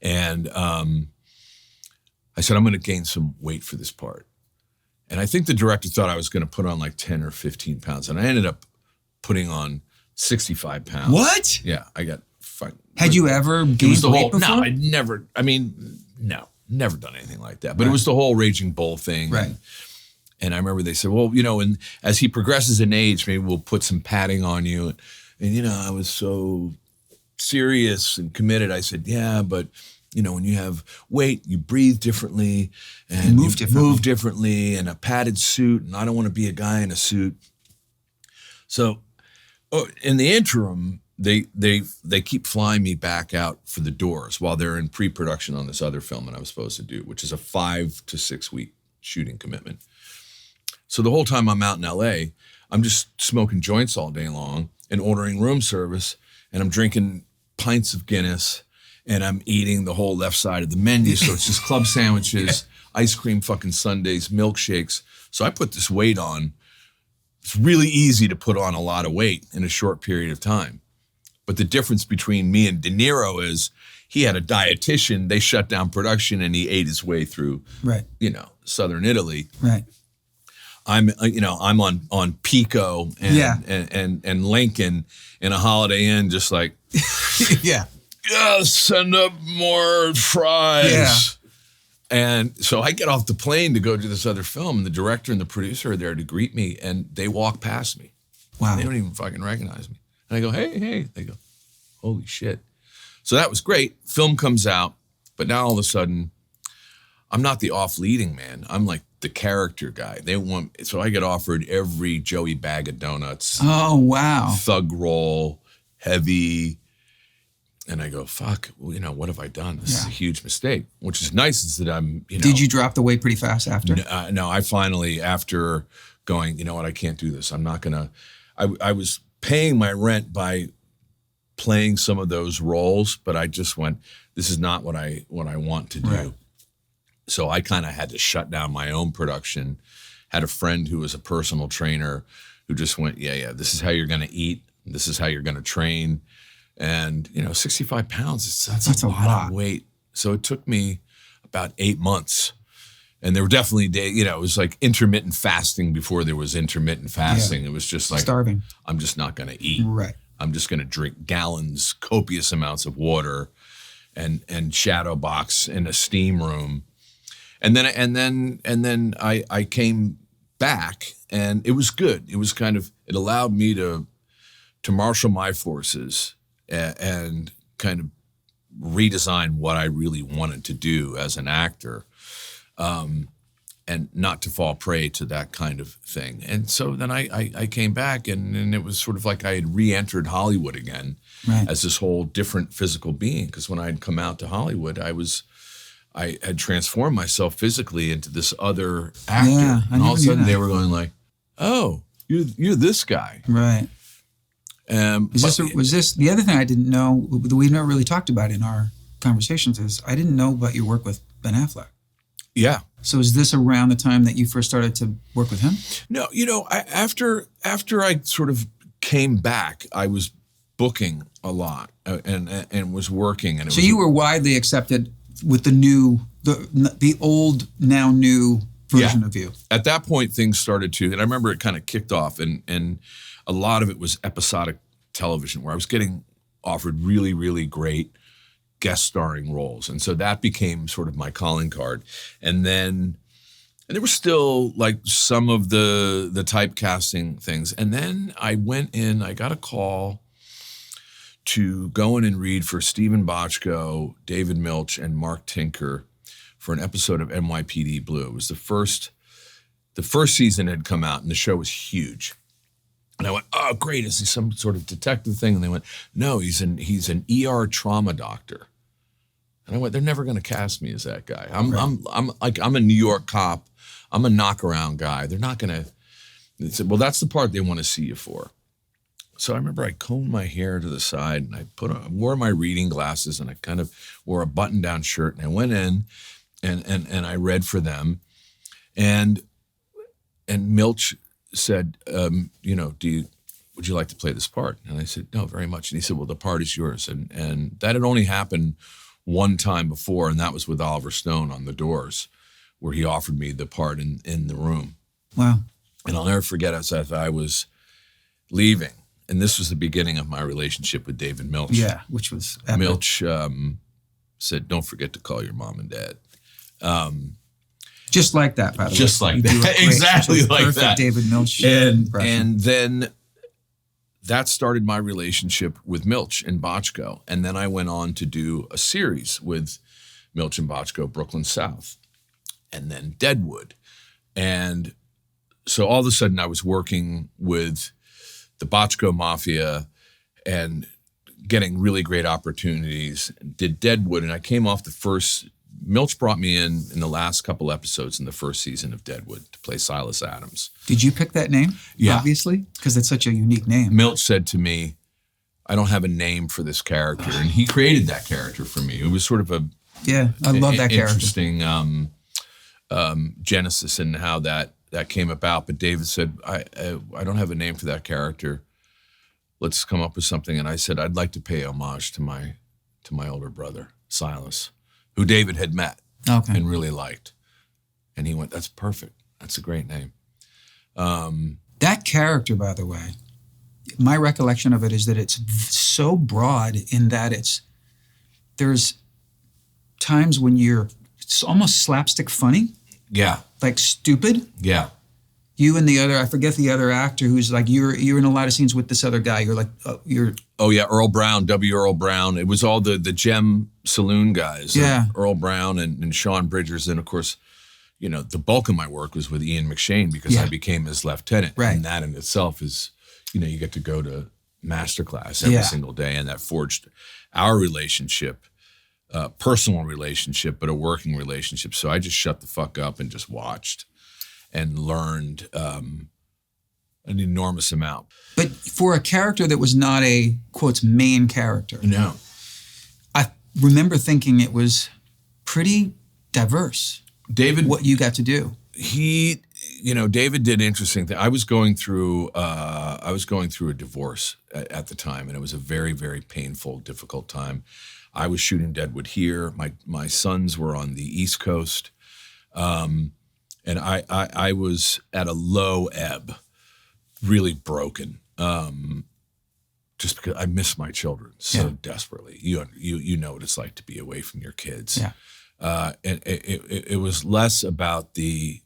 And I said, "I'm going to gain some weight for this part." And I think the director thought I was going to put on like 10 or 15 pounds. And I ended up putting on 65 pounds. What? Yeah, I got fucked. Had you ever gained weight before? No, I'd never, never done anything like that. But it was the whole Raging Bull thing. Right. And I remember they said, "Well, and as he progresses in age, maybe we'll put some padding on you." And I was so serious and committed. I said, "Yeah, but, when you have weight, you breathe differently and move differently and a padded suit. And I don't want to be a guy in a suit." So in the interim, they keep flying me back out for The Doors while they're in pre-production on this other film that I was supposed to do, which is a 5 to 6 week shooting commitment. So the whole time I'm out in LA, I'm just smoking joints all day long and ordering room service, and I'm drinking pints of Guinness, and I'm eating the whole left side of the menu. So it's just club sandwiches, ice cream fucking sundaes, milkshakes. So I put this weight on. It's really easy to put on a lot of weight in a short period of time. But the difference between me and De Niro is he had a dietitian. They shut down production, and he ate his way through, Southern Italy. Right. I'm on Pico and Lincoln in a Holiday Inn, just like, send up more fries. Yeah. And so I get off the plane to go to this other film, and the director and the producer are there to greet me, and they walk past me. Wow. They don't even fucking recognize me. And I go, "Hey." They go, "Holy shit." So that was great. Film comes out, but now all of a sudden, I'm not the off-leading man. I'm like the character guy. So I get offered every Joey Bag of Donuts. Oh, wow. Thug role, heavy. And I go, "Fuck, what have I done? This is a huge mistake." Which is nice, is that I'm, Did you drop the weight pretty fast after? No, I finally, after going, "You know what, I can't do this. I'm not going to." I was paying my rent by playing some of those roles, but I just went, this is not what I want to do. Right. So I kind of had to shut down my own production. Had a friend who was a personal trainer who just went, yeah, this is how you're going to eat. This is how you're going to train. And, 65 pounds, that's a lot of weight. So it took me about 8 months. And there were definitely days, it was like intermittent fasting before there was intermittent fasting. Yeah. It was just like, starving. I'm just not going to eat. Right. I'm just going to drink gallons, copious amounts of water and shadow box in a steam room. And then I came back, and it was good. It was it allowed me to marshal my forces and kind of redesign what I really wanted to do as an actor. And and not to fall prey to that kind of thing. And so then I came back, and it was sort of like I had re-entered Hollywood again as this whole different physical being. Because when I had come out to Hollywood, I had transformed myself physically into this other actor. Yeah, and all of a sudden they were going like, oh, you're this guy. Right. Was this the other thing I didn't know that we've never really talked about in our conversations is I didn't know about your work with Ben Affleck. Yeah. So is this around the time that you first started to work with him? No, after I sort of came back, I was booking a lot and was working. And you were widely accepted with the old, now new version of you. At that point, things started to, and I remember it kind of kicked off, and a lot of it was episodic television where I was getting offered really, really great guest starring roles. And so that became sort of my calling card. And there were still like some of the typecasting things. And then I went in, I got a call to go in and read for Stephen Bochco, David Milch, and Mark Tinker for an episode of NYPD Blue. It was the first season had come out, and the show was huge. And I went, oh, great, is he some sort of detective thing? And they went, no, he's an ER trauma doctor. And I went, they're never going to cast me as that guy. I'm a New York cop. I'm a knock-around guy. They're not going to. They said, well, that's the part they want to see you for. So I remember I combed my hair to the side, and I wore my reading glasses, and I kind of wore a button-down shirt, and I went in, and I read for them, and Milch said, would you like to play this part? And I said, no, very much. And he said, well, the part is yours. And that had only happened one time before, and that was with Oliver Stone on The Doors, where he offered me the part in The Room. Wow. And I'll never forget as I was leaving, and this was the beginning of my relationship with David Milch. Yeah, which was epic. Milch said, don't forget to call your mom and dad. Just like that, by the way. Just like that. Exactly like perfect that. David Milch. And then that started my relationship with Milch and Bochco. And then I went on to do a series with Milch and Bochco, Brooklyn South, and then Deadwood. And so all of a sudden I was working with the Bochco Mafia and getting really great opportunities. Did Deadwood, and I came off the first. Milch brought me in the last couple episodes in the first season of Deadwood to play Silas Adams. Did you pick that name? Yeah. Obviously, because it's such a unique name. Milch said to me, I don't have a name for this character. And he created that character for me. It was sort of I love that character. Interesting genesis and how that came about. But David said, I don't have a name for that character. Let's come up with something. And I said, I'd like to pay homage to my older brother, Silas, who David had met and really liked. And he went, that's perfect. That's a great name. That character, by the way, my recollection of it is that it's so broad in that there's times when it's almost slapstick funny. Yeah. Like stupid. Yeah. You and the other, I forget the other actor who's like, you're in a lot of scenes with this other guy. You're like, Oh yeah, Earl Brown, W. Earl Brown. It was all the Gem Saloon guys. Yeah. Earl Brown and Sean Bridgers. And of course, the bulk of my work was with Ian McShane because I became his lieutenant. Right. And that in itself is, you get to go to masterclass every single day. And that forged our relationship, personal relationship, but a working relationship. So I just shut the fuck up and just watched and learned an enormous amount. But for a character that was not a, quotes, main character. No. I remember thinking it was pretty diverse. David, what you got to do. David did interesting things. I was going through a divorce at the time, and it was a very, very painful, difficult time. I was shooting Deadwood here. My sons were on the East Coast. And I was at a low ebb, really broken, just because I miss my children so desperately. You know what it's like to be away from your kids. Yeah. And it was less about the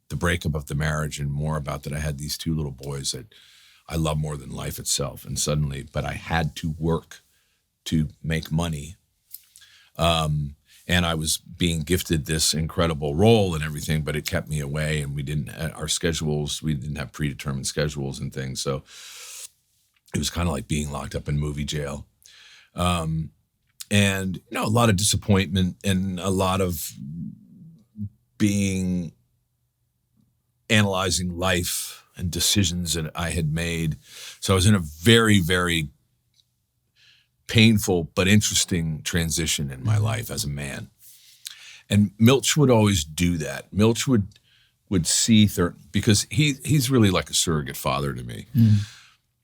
breakup of the marriage and more about that I had these two little boys that I love more than life itself. And suddenly, but I had to work to make money. And And I was being gifted this incredible role and everything, but it kept me away, and we didn't have predetermined schedules and things. So it was kind of like being locked up in movie jail. And, a lot of disappointment and a lot of analyzing life and decisions that I had made. So I was in a very, very painful but interesting transition in my life as a man. And Milch would always do that. Milch would see because he's really like a surrogate father to me.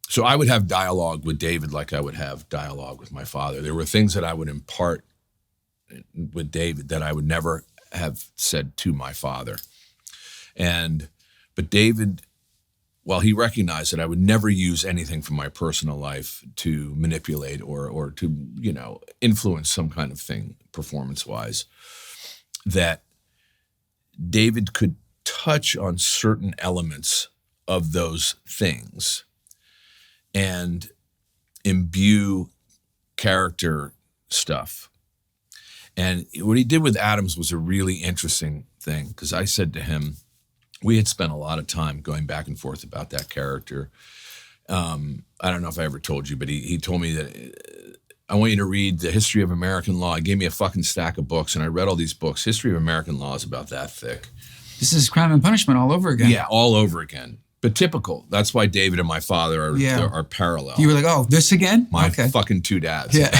So I would have dialogue with David like I would have dialogue with my father. There were things that I would impart with David that I would never have said to my father. But David, while he recognized that I would never use anything from my personal life to manipulate or to, influence some kind of thing performance-wise, that David could touch on certain elements of those things and imbue character stuff. And what he did with Adams was a really interesting thing, because I said to him, we had spent a lot of time going back and forth about that character. I don't know if I ever told you, but he told me that I want you to read The History of American Law. He gave me a fucking stack of books, and I read all these books. History of American Law is about that thick. This is Crime and Punishment all over again. Yeah, all over again. But typical. That's why David and my father are parallel. You were like, oh, this again? My fucking two dads. Yeah.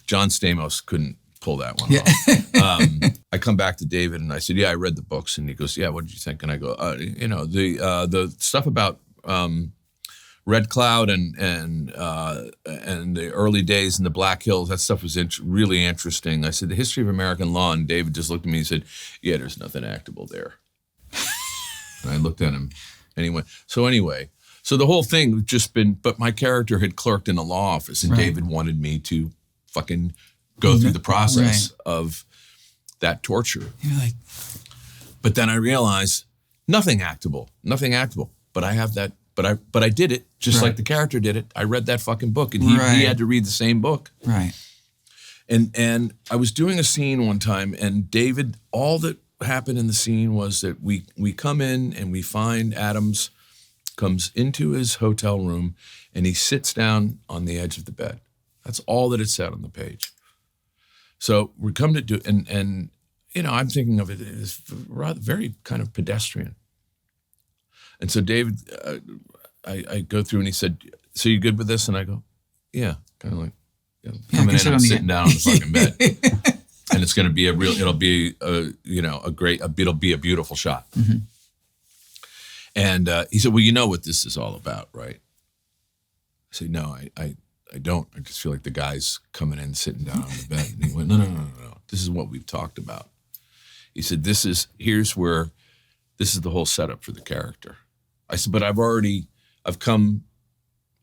John Stamos couldn't pull that one off. I come back to David and I said, I read the books. And he goes, what did you think? And I go, the stuff about Red Cloud and the early days in the Black Hills, that stuff was really interesting. I said, the history of American law. And David just looked at me and said, there's nothing actable there. And I looked at him and he went, so the whole thing had just been, but my character had clerked in a law office, and David wanted me to fucking go through the process of that torture. You're like, but then I realized nothing actable, but I have that, but I did it just like the character did it. I read that fucking book, and he had to read the same book. Right. And I was doing a scene one time, and David, all that happened in the scene was that we come in and we find Adams comes into his hotel room and he sits down on the edge of the bed. That's all that it said on the page. So we come to do, and I'm thinking of it as rather very kind of pedestrian. And so David, I go through and he said, so you good with this? And I go, yeah, kind of like, coming in and sitting down on the fucking bed. And it's going to be it'll be a beautiful shot. Mm-hmm. And he said, well, you know what this is all about, right? I said, no, I don't. I just feel like the guy's coming in, sitting down on the bed. And he went, no. This is what we've talked about. He said, this is the whole setup for the character. I said, but I've come,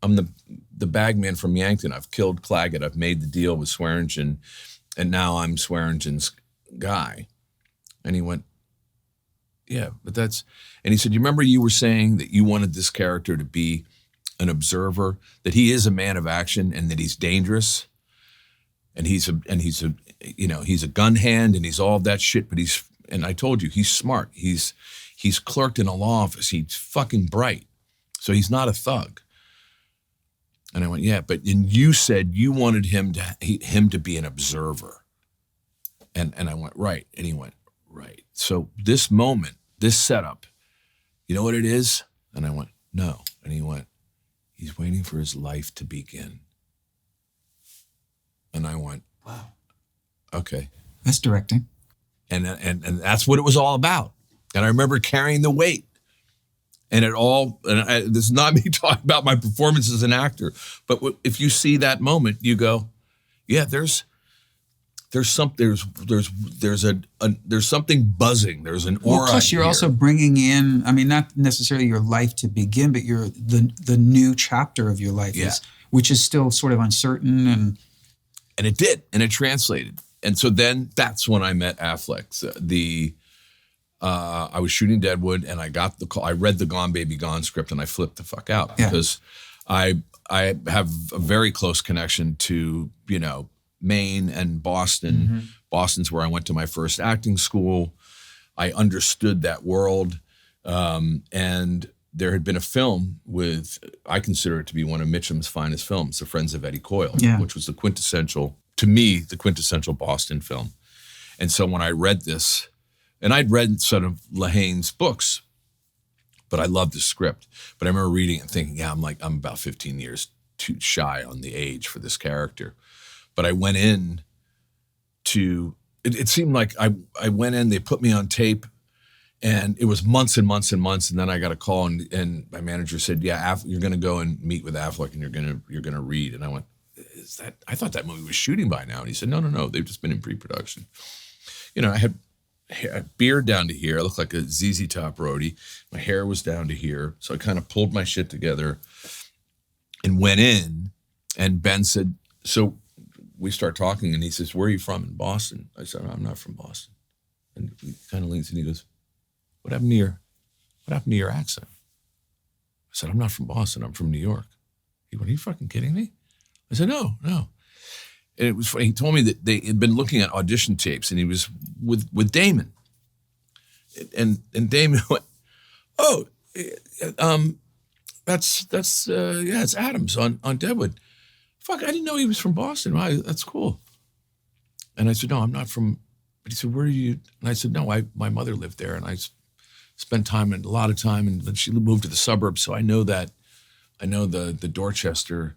I'm the bagman from Yankton. I've killed Claggett. I've made the deal with Swearingen. And now I'm Swearingen's guy. And he went, yeah, but and he said, you remember you were saying that you wanted this character to be an observer, that he is a man of action and that he's dangerous. And he's a gun hand and he's all that shit, but and I told you, he's smart. He's clerked in a law office. He's fucking bright. So he's not a thug. And I went, yeah, and you said you wanted him to be an observer. And I went, right. And he went, right. So this moment, this setup, you know what it is? And I went, no. And he went, he's waiting for his life to begin. And I went, wow, okay. That's directing. And that's what it was all about. And I remember carrying the weight. And this is not me talking about my performance as an actor, but if you see that moment, you go, yeah, there's something buzzing. There's an aura. Plus, you're also bringing in, not necessarily your life to begin, but the new chapter of your life, which is still sort of uncertain. And it did, and it translated. And so then that's when I met Affleck. I was shooting Deadwood, and I got the call. I read the Gone Baby Gone script, and I flipped the fuck out because I have a very close connection to Maine and Boston. Boston's where I went to my first acting school. I understood that world. And there had been a film with, I consider it to be one of Mitchum's finest films, The Friends of Eddie Coyle, which was the quintessential Boston film. And so when I read this, and I'd read sort of Lahane's books, but I loved the script. But I remember reading it and thinking, I'm about 15 years too shy on the age for this character. But I went in to, it seemed like I went in, they put me on tape, and it was months and months and months. And then I got a call, and my manager said, you're going to go and meet with Affleck, and you're going to read. And I went, I thought that movie was shooting by now. And he said, no, they've just been in pre-production. I had a beard down to here. I looked like a ZZ Top roadie. My hair was down to here. So I kind of pulled my shit together and went in. And Ben said, so we start talking, and he says, where are you from? In Boston. I said, I'm not from Boston. And he kind of leans and he goes, what happened to your accent? I said, I'm not from Boston. I'm from New York. He went, are you fucking kidding me? I said, no. And it was funny. He told me that they had been looking at audition tapes, and he was with Damon. And Damon went, oh, it's Adams on Deadwood. Fuck, I didn't know he was from Boston. Wow, that's cool. And I said, no, I'm not from, but he said, where are you? And I said, no, my mother lived there, and I spent a lot of time, and then she moved to the suburbs, so I know the Dorchester.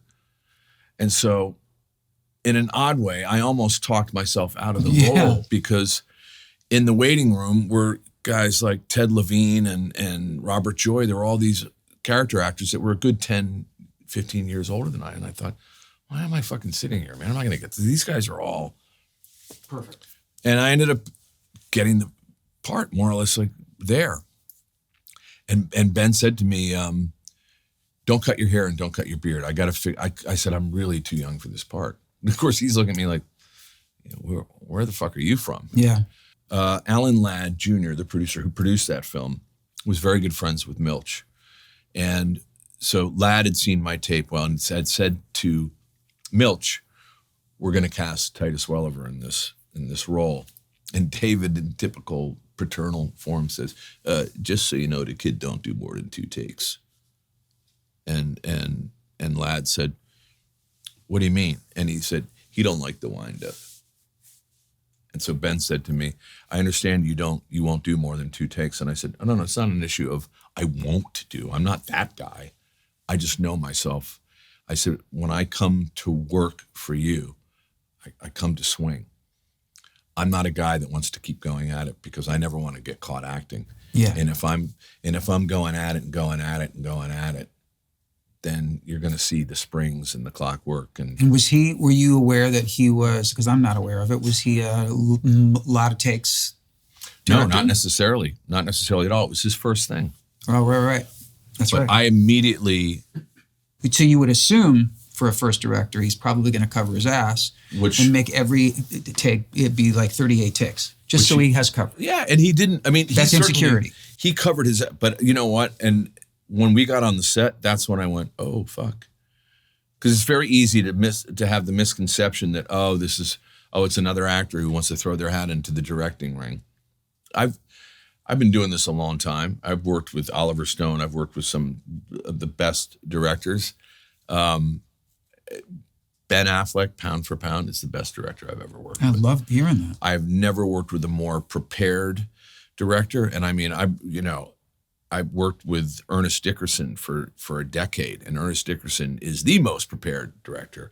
And so in an odd way, I almost talked myself out of the role, because in the waiting room were guys like Ted Levine and Robert Joy. There were all these character actors that were a good 10, 15 years older than I. And I thought, why am I fucking sitting here, man? I'm not going to get to these guys are all perfect. And I ended up getting the part more or less like there. And Ben said to me, don't cut your hair and don't cut your beard. I said, I'm really too young for this part. And of course, he's looking at me like, where the fuck are you from? Yeah. Alan Ladd Jr., the producer who produced that film, was very good friends with Milch. And so Ladd had seen my tape and had said to Milch, we're going to cast Titus Welliver in this role. And David, in typical paternal form, says, just so you know, the kid don't do more than 2 takes. And Ladd said, what do you mean? And he said, he don't like the wind-up. And so Ben said to me, I understand you won't do more than 2 takes. And I said, no, it's not an issue of I won't do. I'm not that guy. I just know myself. I said, when I come to work for you, I come to swing. I'm not a guy that wants to keep going at it, because I never want to get caught acting. Yeah. And if I'm going at it and going at it and going at it, then you're going to see the springs and the clockwork. And were you aware that he was, because I'm not aware of it, was he a lot of takes? No, not necessarily. Not necessarily at all. It was his first thing. Oh, right. That's right. I immediately... So you would assume for a first director, he's probably going to cover his ass and make every take, it'd be like 38 takes, just so he has cover. Yeah, and he didn't, that's insecurity. He covered his, but you know what? And when we got on the set, that's when I went, oh, fuck. Because it's very easy to have the misconception that, it's another actor who wants to throw their hat into the directing ring. I've been doing this a long time. I've worked with Oliver Stone. I've worked with some of the best directors. Ben Affleck, pound for pound, is the best director I've ever worked with. I love hearing that. I've never worked with a more prepared director. And I've worked with Ernest Dickerson for a decade, and Ernest Dickerson is the most prepared director.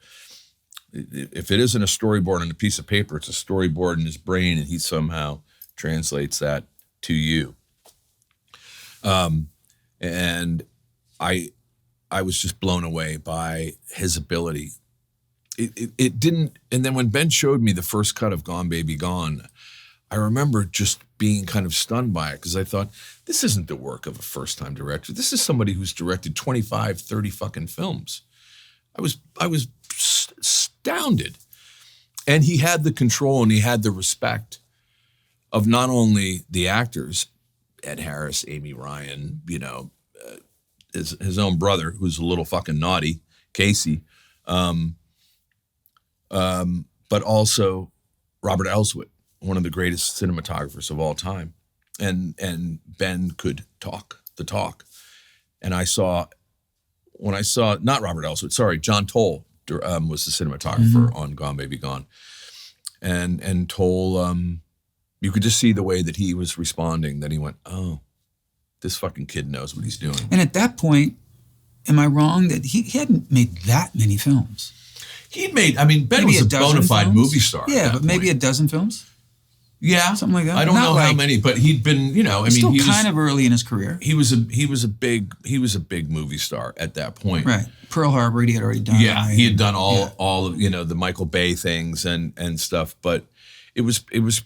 If it isn't a storyboard on a piece of paper, it's a storyboard in his brain, and he somehow translates that to you. And I was just blown away by his ability. It didn't, and then when Ben showed me the first cut of Gone Baby Gone, I remember just being kind of stunned by it, because I thought, this isn't the work of a first-time director. This is somebody who's directed 25, 30 fucking films. I was astounded. And he had the control and he had the respect of not only the actors, Ed Harris, Amy Ryan, his own brother, who's a little fucking naughty, Casey, but also Robert Elswit, one of the greatest cinematographers of all time. And Ben could talk the talk. And when I saw, not Robert Elswit, sorry, John Toll was the cinematographer on Gone Baby Gone. And Toll, you could just see the way that he was responding, that he went, oh, this fucking kid knows what he's doing. And at that point, am I wrong that he hadn't made that many films? He'd made, Ben maybe was a bona fide movie star. Yeah, but maybe a dozen films? Yeah. Something like that. I don't know how many, but he'd been, he was kind of early in his career. He was a big movie star at that point. Right. Pearl Harbor, he had already done. Yeah, he had done all of, the Michael Bay things and stuff, but it was just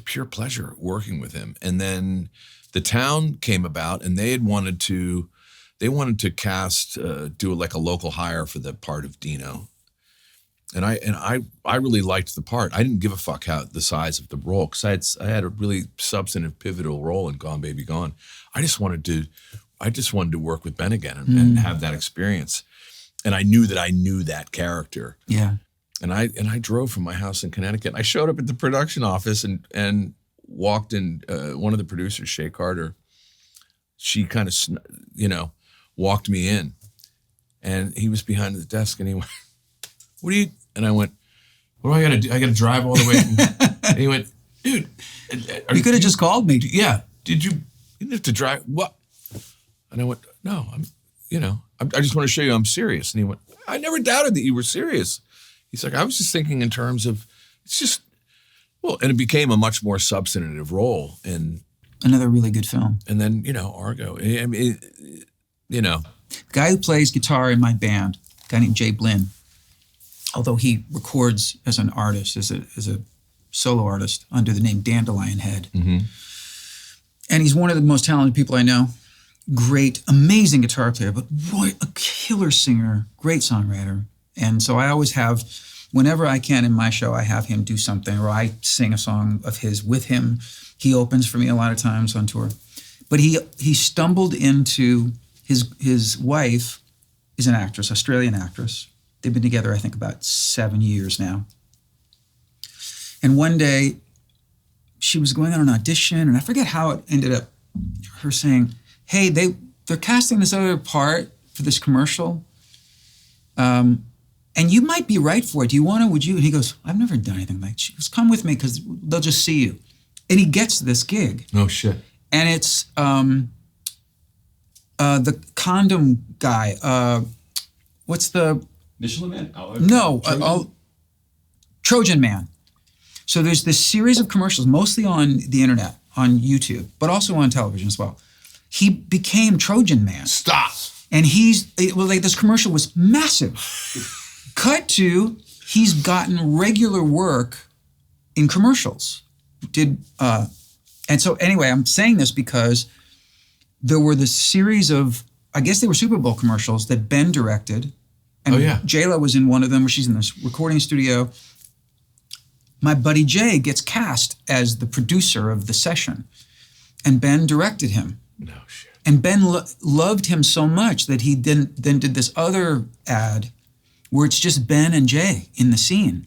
pure pleasure working with him. And then The Town came about, and they wanted to cast, do like a local hire for the part of Dino. And I really liked the part. I didn't give a fuck how the size of the role, because I had a really substantive, pivotal role in Gone Baby Gone. I just wanted to work with Ben again and have that experience. And I knew that character. Yeah. And I drove from my house in Connecticut. I showed up at the production office and walked in. One of the producers, Shay Carter, she kind of walked me in, and he was behind the desk, and he went, "What do you?" And I went, "What do I got to do? I got to drive all the way." And he went, "Dude, you could have just called me." Yeah. Did you? You didn't have to drive. What? And I went, "No, I just want to show you I'm serious." And he went, "I never doubted that you were serious." He's like, "I was just thinking in terms of, it's just, well," and it became a much more substantive role. And another really good film. And then, Argo. The guy who plays guitar in my band, a guy named Jay Blinn, although he records as an artist, as a solo artist under the name Dandelion Head. Mm-hmm. And he's one of the most talented people I know. Great, amazing guitar player, but boy, a killer singer, great songwriter. And so I always have, whenever I can in my show, I have him do something, or I sing a song of his with him. He opens for me a lot of times on tour. But he stumbled into, his wife is an actress, Australian actress. They've been together, I think, about 7 years now. And one day, she was going on an audition, and I forget how it ended up, her saying, "Hey, they're casting this other part for this commercial, and you might be right for it. Do you want to, would you?" And he goes, "I've never done anything like that." She goes, "Come with me, because they'll just see you." And he gets this gig. Oh, shit. And it's the condom guy. What's the... Michelin Man? Trojan Man. So there's this series of commercials, mostly on the internet, on YouTube, but also on television as well. He became Trojan Man. Stop. And this commercial was massive. Cut to, he's gotten regular work in commercials. And so anyway, I'm saying this because there were this series of, I guess they were Super Bowl commercials that Ben directed. And J-Lo was in one of them, where she's in this recording studio. My buddy Jay gets cast as the producer of the session, and Ben directed him. No shit. And Ben loved him so much that he then did this other ad where it's just Ben and Jay in the scene.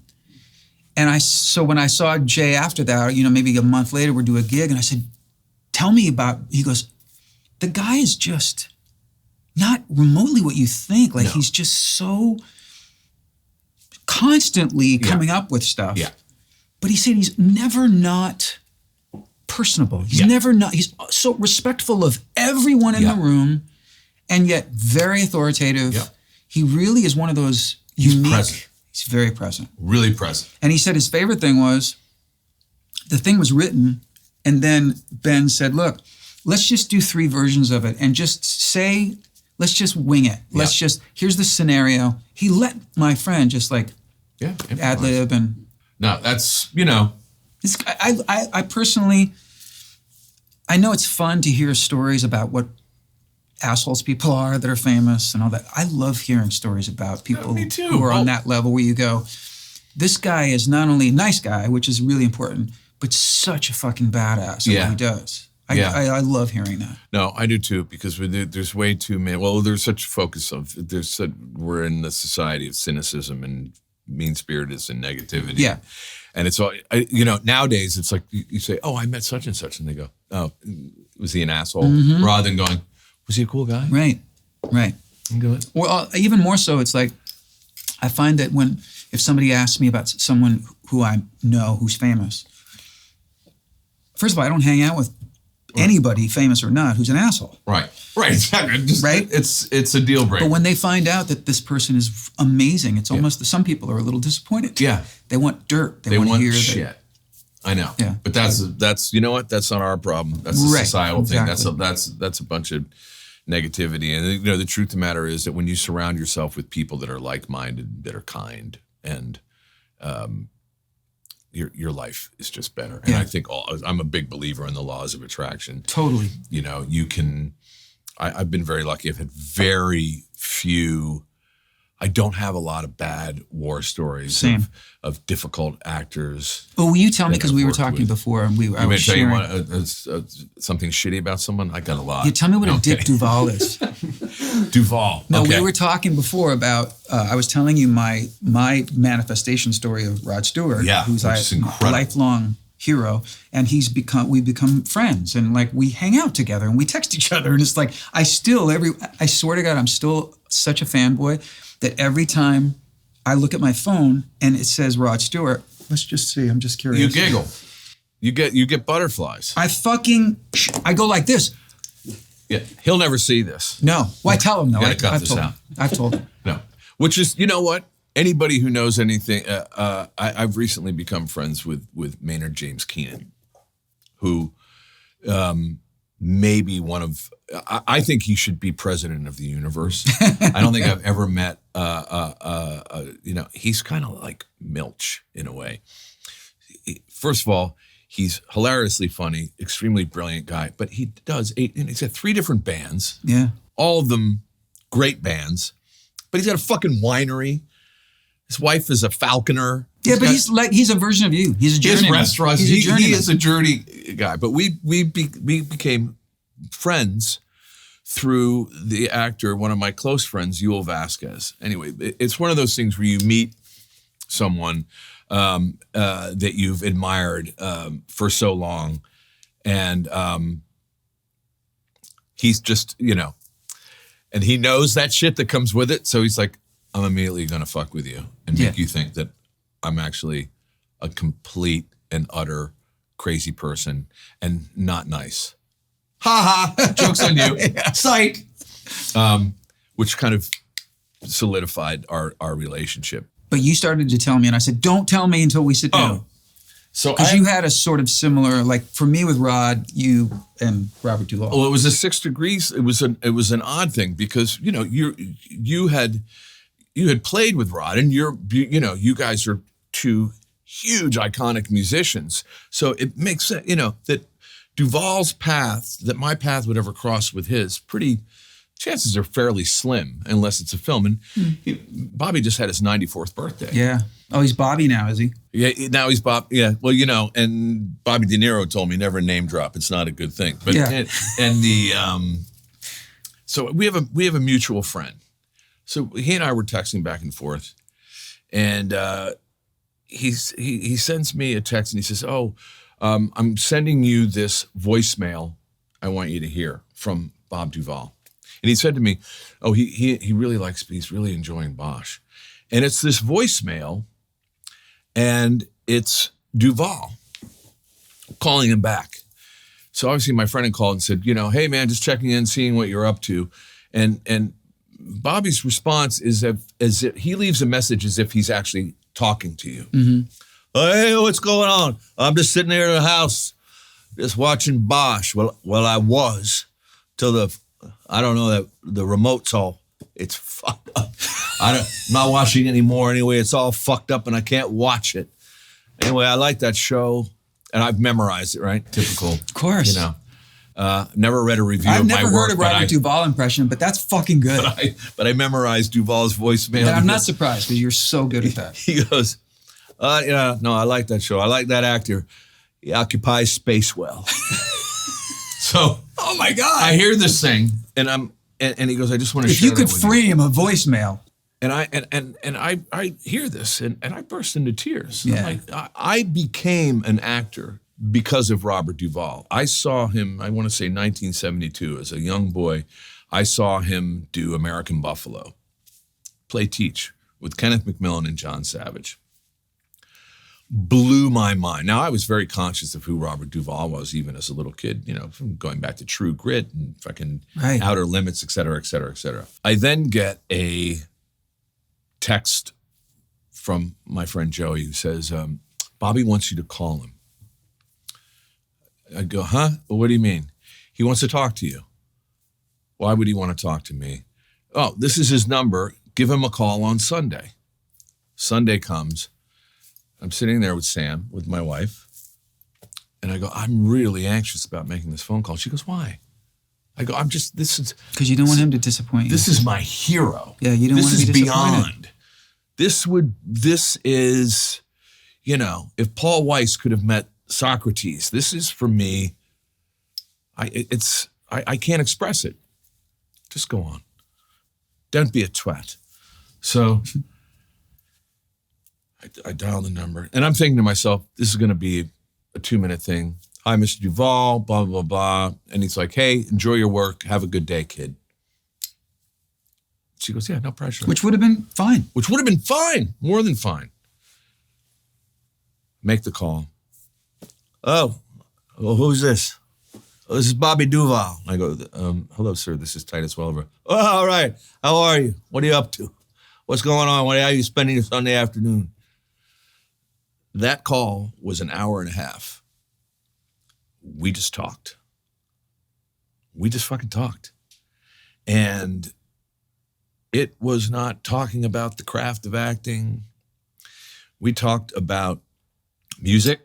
And so when I saw Jay after that, maybe a month later, we'd do a gig, and I said, "Tell me about," he goes, "The guy is just not remotely what you think. Like, he's just so constantly coming up with stuff." Yeah. But he said he's never not personable. He's never not, he's so respectful of everyone in the room, and yet very authoritative. Yeah. He really is one of those unique. Present. He's very present. Really present. And he said his favorite thing was, the thing was written, and then Ben said, "Look, let's just do 3 versions of it, and just say, let's just wing it. Let's just, here's the scenario." He let my friend just ad lib and... No, that's, I personally, I know it's fun to hear stories about what assholes people are that are famous and all that. I love hearing stories about people who are on that level where you go, this guy is not only a nice guy, which is really important, but such a fucking badass at what he does. I love hearing that. No, I do too, because there's way too many. Well, there's such focus of we're in the society of cynicism and mean-spiritedness and negativity. Yeah. And it's all, nowadays it's like you say, oh, I met such and such. And they go, oh, was he an asshole? Mm-hmm. Rather than going, was he a cool guy? Right. Good. Well, even more so, it's like, I find that if somebody asks me about someone who I know who's famous, first of all, I don't hang out with anybody, famous or not, who's an asshole. Right, exactly. Right? It's a deal breaker. But when they find out that this person is amazing, it's almost, some people are a little disappointed. Yeah. They want dirt. They want to want hear shit. that. I know. Yeah. But that's you know what? That's not our problem. That's a societal thing. Exactly. That's a bunch of negativity. And the truth of the matter is that when you surround yourself with people that are like-minded, that are kind, and your life is just better. And I think I'm a big believer in the laws of attraction. Totally. You can. I've been very lucky. I've had very few. I don't have a lot of bad war stories of difficult actors. Oh, will you tell me, because we were talking before, and I was sharing. You tell you something shitty about someone? I got a lot. You tell me what a dick Duvall is. Duvall. No, okay. we were talking before about, I was telling you my manifestation story of Rod Stewart, who's a lifelong hero, and we've become friends, and like we hang out together and we text each other, and it's like, I swear to God, I'm still such a fanboy that every time I look at my phone and it says Rod Stewart, let's just see, I'm just curious. You giggle. You get butterflies. I go like this. Yeah, he'll never see this. No. Well, I tell him though. You gotta cut this out. I've told him. No. Which is, you know what? Anybody who knows anything, I've recently become friends with Maynard James Keenan, who maybe I think he should be president of the universe. I don't think I've ever met, he's kind of like Milch in a way. First of all, he's hilariously funny, extremely brilliant guy, but he's got 3 different bands. Yeah. All of them great bands, but he's got a fucking winery. His wife is a falconer. Yeah, but he's a version of you. He's a journeyman. He has restaurants. He is a journey guy. But we became friends through the actor, one of my close friends, Yul Vasquez. Anyway, it's one of those things where you meet someone that you've admired for so long, and he's just, and he knows that shit that comes with it. So he's like, I'm immediately going to fuck with you and make you think that I'm actually a complete and utter crazy person and not nice. Ha ha, joke's on you. Sight. Which kind of solidified our relationship. But you started to tell me, and I said, don't tell me until we sit down. So because you had a sort of similar, like for me with Rod, you and Robert Duvall. Well, it was a 6 degrees. It was an odd thing because you had played with Rod, and you guys are 2 huge iconic musicians. So it makes sense, that Duvall's path, that my path would ever cross with his, chances are fairly slim unless it's a film. And Bobby just had his 94th birthday. Yeah. Oh, he's Bobby now, is he? Yeah, now he's Bob. Yeah. Well, and Bobby De Niro told me never name drop. It's not a good thing. But so we have a mutual friend. So he and I were texting back and forth, and he sends me a text and he says, "Oh, I'm sending you this voicemail. I want you to hear from Bob Duvall." And he said to me, "Oh, he really he's really enjoying Bosch," and it's this voicemail, and it's Duvall calling him back. So obviously my friend had called and said, "Hey man, just checking in, seeing what you're up to," and Bobby's response is as if he leaves a message as if he's actually talking to you. Mm-hmm. "Hey, what's going on? I'm just sitting here in the house, just watching Bosch. Well, I was till the remote's it's fucked up. I'm not watching anymore anyway. It's all fucked up and I can't watch it. Anyway, I like that show and I've memorized it, right? Typical. Of course. Never read a review of my work. I've never heard a Robert Duvall impression, but that's fucking good. But I memorized Duvall's voicemail. And I'm not surprised because you're so good at that. He goes, no, I like that show. I like that actor. He occupies space well. So, oh my God. I hear this thing and he goes, I just want to share it with you. If you could frame a voicemail And I hear this and I burst into tears. Yeah. I'm like, I became an actor because of Robert Duvall. I saw him, I want to say 1972, as a young boy. I saw him do American Buffalo, play Teach with Kenneth McMillan and John Savage. Blew my mind. Now, I was very conscious of who Robert Duvall was, even as a little kid, you know, from going back to True Grit and fucking Outer Limits, et cetera, et cetera, et cetera. I then get a text from my friend Joey who says, Bobby wants you to call him. I go, huh? Well, what do you mean? He wants to talk to you. Why would he want to talk to me? Oh, this is his number. Give him a call on Sunday. Sunday comes. I'm sitting there with Sam, with my wife, and I go, I'm really anxious about making this phone call. She goes, why? I go, this is... Because you don't want him to disappoint you. This is my hero. Yeah, you don't want to be disappointed. This is, you know, if Paul Weiss could have met Socrates, this is for me, I can't express it. Just go on. Don't be a twat. So I dial the number, and I'm thinking to myself, this is going to be a 2-minute thing. Hi, Mr. Duvall, blah, blah, blah. And he's like, hey, enjoy your work. Have a good day, kid. She goes, yeah, no pressure. Which would have been fine. Which would have been fine, more than fine. Make the call. Oh, well, who's this? Oh, this is Bobby Duvall. I go, hello, sir, this is Titus Welliver. Oh, all right, how are you? What are you up to? What's going on? How are you spending your Sunday afternoon? That call was an hour and a half. We just talked. We just fucking talked. And it was not talking about the craft of acting. We talked about music.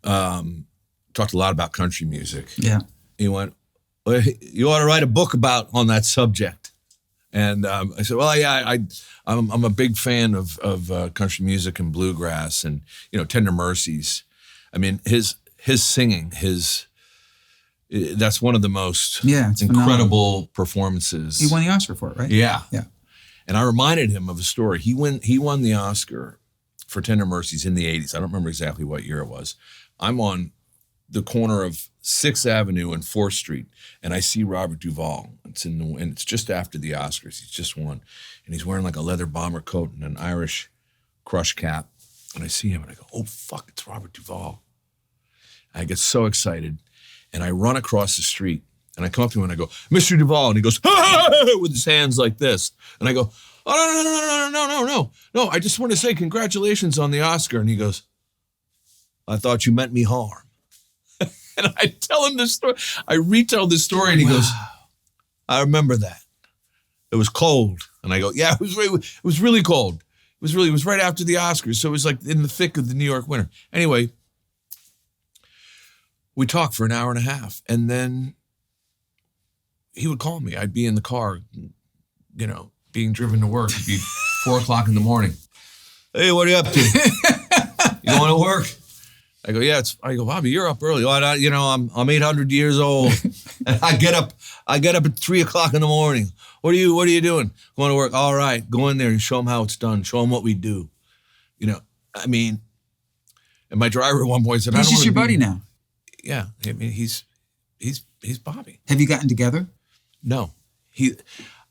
Talked a lot about country music. Yeah. He went, well, you ought to write a book on that subject. And I said, well, yeah, I'm a big fan of country music and bluegrass and, you know, Tender Mercies. I mean, his singing, that's one of the most incredible phenomenal performances. He won the Oscar for it, right? Yeah. Yeah. And I reminded him of a story. He won the Oscar for Tender Mercies in the 80s. I don't remember exactly what year it was. I'm on the corner of 6th Avenue and 4th Street, and I see Robert Duvall. And it's just after the Oscars. He's just won. And he's wearing like a leather bomber coat and an Irish crush cap. And I see him and I go, oh, fuck, it's Robert Duvall. I get so excited. And I run across the street and I come up to him and I go, Mr. Duvall. And he goes, with his hands like this. And I go, oh, no. I just want to say congratulations on the Oscar. And he goes, I thought you meant me harm. And I tell him this story. I retell this story and he goes, I remember that. It was cold. And I go, yeah, it was really cold. It was right after the Oscars. So it was like in the thick of the New York winter. Anyway, we talked for an hour and a half. And then he would call me. I'd be in the car, you know, being driven to work. It'd be 4 o'clock in the morning. Hey, what are you up to? You going to work? I go, yeah. I go, Bobby, you're up early. You know, I'm 800 years old. And I get up at 3 o'clock in the morning. What are you doing? Going to work. All right, go in there and show them how it's done. Show them what we do. You know, I mean, and my driver at one point said, he's just your buddy now. Yeah, I mean, he's Bobby. Have you gotten together? No,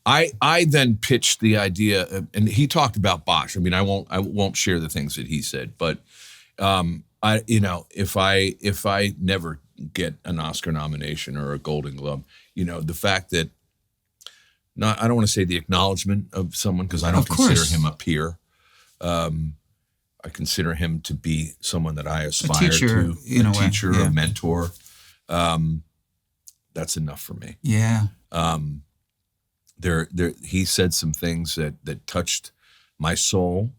I then pitched the idea, and he talked about Bosch. I mean, I won't share the things that he said, but if I never get an Oscar nomination or a Golden Globe, you know, the fact that I don't want to say the acknowledgement of someone because I don't consider him a peer. I consider him to be someone that I aspire to, a teacher, a mentor. That's enough for me. Yeah. He said some things that touched my soul,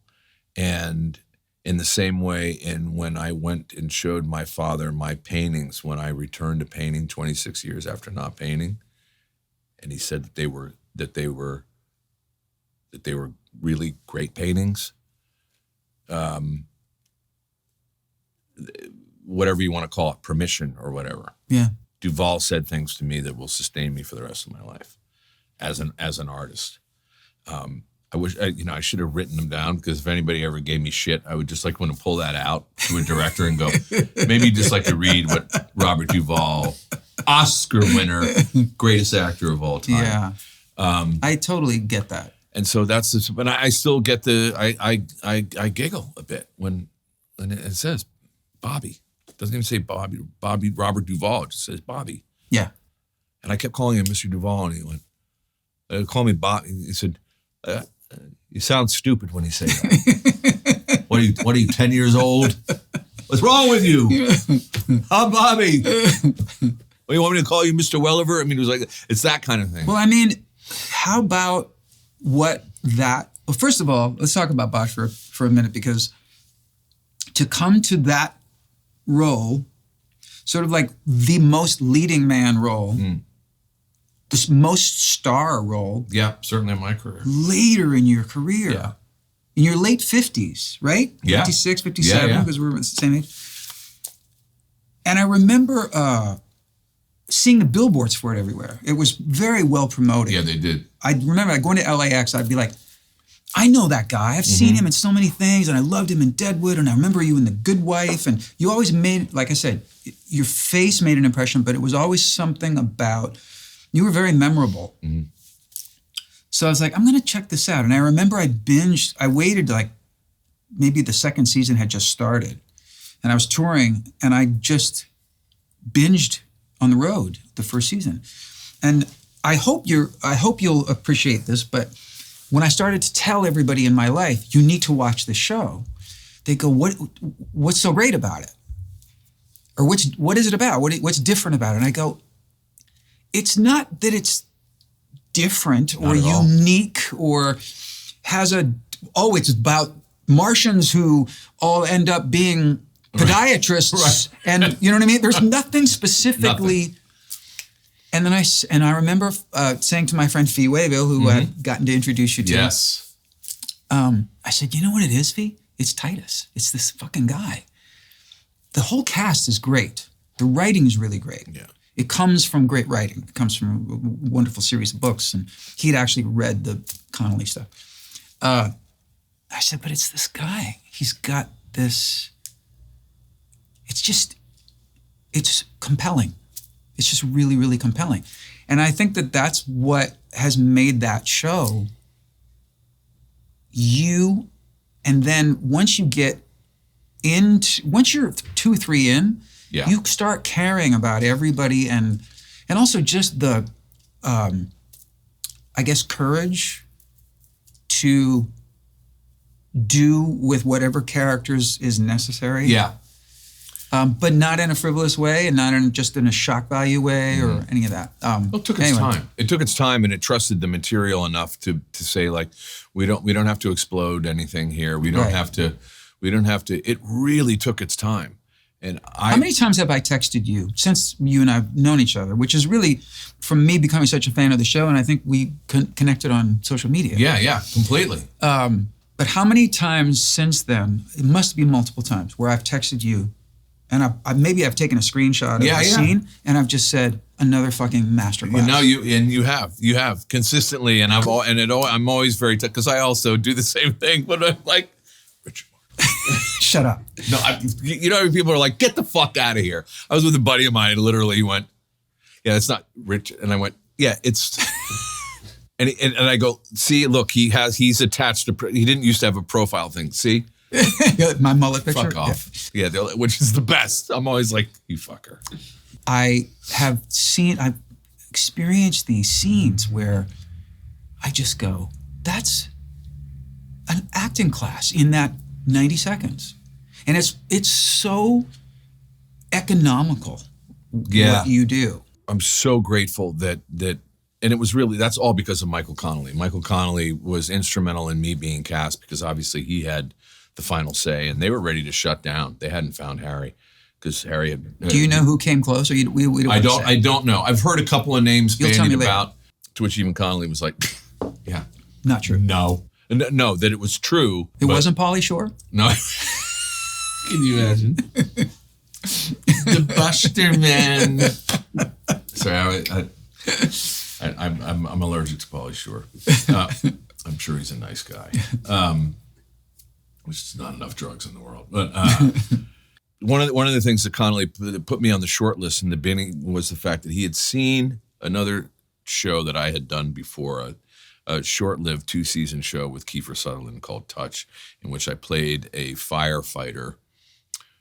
and in the same way, and when I went and showed my father my paintings, when I returned to painting 26 years after not painting, and he said that they were really great paintings. Whatever you want to call it, permission or whatever. Yeah. Duvall said things to me that will sustain me for the rest of my life as an artist. I wish, I should have written them down, because if anybody ever gave me shit, I would just like want to pull that out to a director and go, maybe just like to read what Robert Duvall, Oscar winner, greatest actor of all time. Yeah. I totally get that. And so that's this, but I still get I giggle a bit when it says Bobby. It doesn't even say Bobby, Robert Duvall. It just says Bobby. Yeah. And I kept calling him Mr. Duvall, and he went, call me Bobby. He said, you sound stupid when you say that. What are you, 10 years old? What's wrong with you? I'm Bobby. Well, you want me to call you Mr. Welliver? I mean, it was like, it's that kind of thing. Well, I mean, how about well, first of all, let's talk about Bosch for a minute, because to come to that role, sort of like the most leading man role, the most star role. Yeah, certainly in my career. Later in your career. Yeah. In your late 50s, right? Yeah. 56, 57, yeah. because we're the same age. And I remember seeing the billboards for it everywhere. It was very well promoted. Yeah, they did. I remember going to LAX, I'd be like, I know that guy. I've seen him in so many things, and I loved him in Deadwood, and I remember you in The Good Wife, and you always made, like I said, your face made an impression, but it was always something about, you were very memorable. So I was like, I'm going to check this out. And I remember I waited like, maybe the second season had just started, and I was touring, and I just binged on the road the first season. And I hope you'll appreciate this, but when I started to tell everybody in my life, you need to watch the show, they go, what's so great about it? Or what is it about? What's different about it? And I go, it's not that it's different or unique or has it's about Martians who all end up being podiatrists. Right. And you know what I mean? There's nothing specifically. Nothing. And then I remember saying to my friend Fee Wayville, who I'd gotten to introduce you to. Yes. I said, you know what it is, Fee? It's Titus. It's this fucking guy. The whole cast is great. The writing is really great. Yeah. It comes from great writing. It comes from a wonderful series of books. And he'd actually read the Connolly stuff. I said, but it's this guy. He's got this, it's compelling. It's just really, really compelling. And I think that that's what has made that show and then once you're 2 or 3 in, you start caring about everybody and also just the, I guess, courage to do with whatever characters is necessary. Yeah. But not in a frivolous way and not just in a shock value way or any of that. It took its time. It took its time, and it trusted the material enough to say, like, we don't have to explode anything here. We don't have to. It really took its time. And how many times have I texted you since you and I've known each other, which is really from me becoming such a fan of the show, and I think we connected on social media. Yeah, completely. But how many times since then, it must be multiple times, where I've texted you, and I've taken a screenshot of the scene, and I've just said, another fucking masterclass. You have consistently, and I'm always very, because I also do the same thing, but I'm like, Richard Marx. Shut up. No, people are like, get the fuck out of here. I was with a buddy of mine, and literally he went, yeah, it's not Rich, and I went, yeah, it's, and I go, see, look, he's attached to, he didn't used to have a profile thing, see? My mullet picture? Fuck off. Yeah, which is the best. I'm always like, you fucker. I've experienced these scenes where I just go, that's an acting class in that 90 seconds. And it's so economical what you do. I'm so grateful that and it was really, that's all because of Michael Connolly. Michael Connolly was instrumental in me being cast because obviously he had the final say, and they were ready to shut down. They hadn't found Harry because Harry had. Do you know who came close? Or I don't know. I've heard a couple of names bandied about, to which even Connolly was like, "Yeah, not true." No, that it was true. It wasn't Pauly Shore. No. Can you imagine? The Buster Man. Sorry, I'm allergic to Pauly Shore. I'm sure he's a nice guy. Which is not enough drugs in the world. But one of the things that Connolly put me on the short list in the beginning was the fact that he had seen another show that I had done before, a short-lived 2-season show with Kiefer Sutherland called Touch, in which I played a firefighter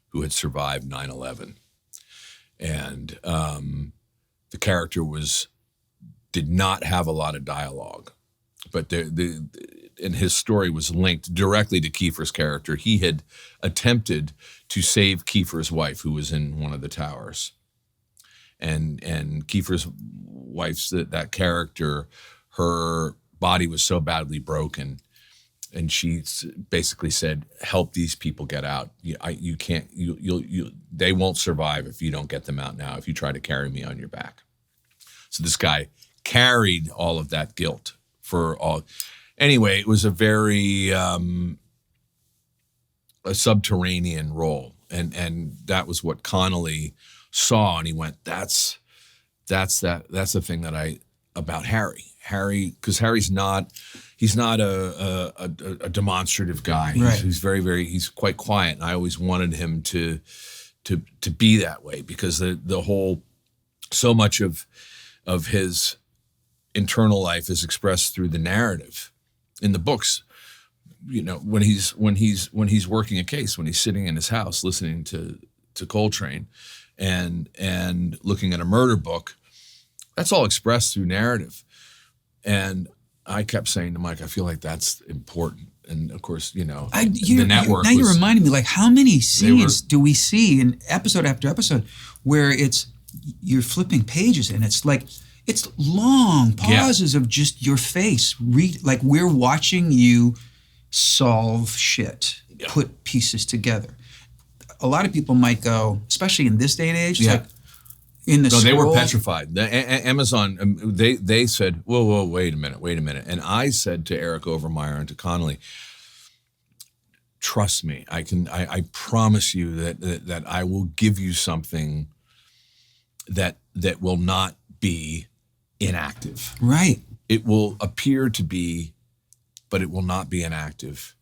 who had survived 9/11. And the character did not have a lot of dialogue, but and his story was linked directly to Kiefer's character. He had attempted to save Kiefer's wife, who was in one of the towers. And Kiefer's wife's, that character, her body was so badly broken, and she basically said, help these people get out. You can't, they won't survive if you don't get them out now, if you try to carry me on your back. So this guy carried all of that guilt for all. Anyway, it was a very a subterranean role, and that was what Connolly saw, and he went, that's the thing that about Harry, because he's not a demonstrative guy. Right. He's he's quite quiet, and I always wanted him to be that way, because the whole, so much of his internal life is expressed through the narrative in the books. You know, when he's working a case, when he's sitting in his house listening to Coltrane and looking at a murder book, that's all expressed through narrative. And I kept saying to Mike, I feel like that's important. And of course, the network. Now you're reminding me, like, how many scenes do we see in episode after episode where you're flipping pages and it's like, it's long pauses of just your face. Like we're watching you solve shit, put pieces together. A lot of people might go, especially in this day and age, it's like in the scroll. They were petrified. Amazon, they said, whoa, wait a minute. And I said to Eric Overmyer and to Connolly, trust me, I promise you that I will give you something that will not be inactive. Right. It will appear to be, but it will not be inactive,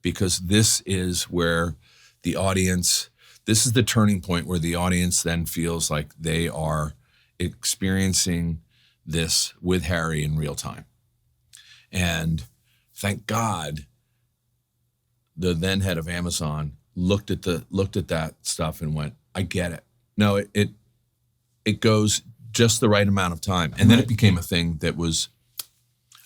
because this is where the audience, this is the turning point where the audience then feels like they are experiencing this with Harry in real time. And thank God the then head of Amazon looked at that stuff and went, I get it. No, it goes just the right amount of time. And then it became a thing that was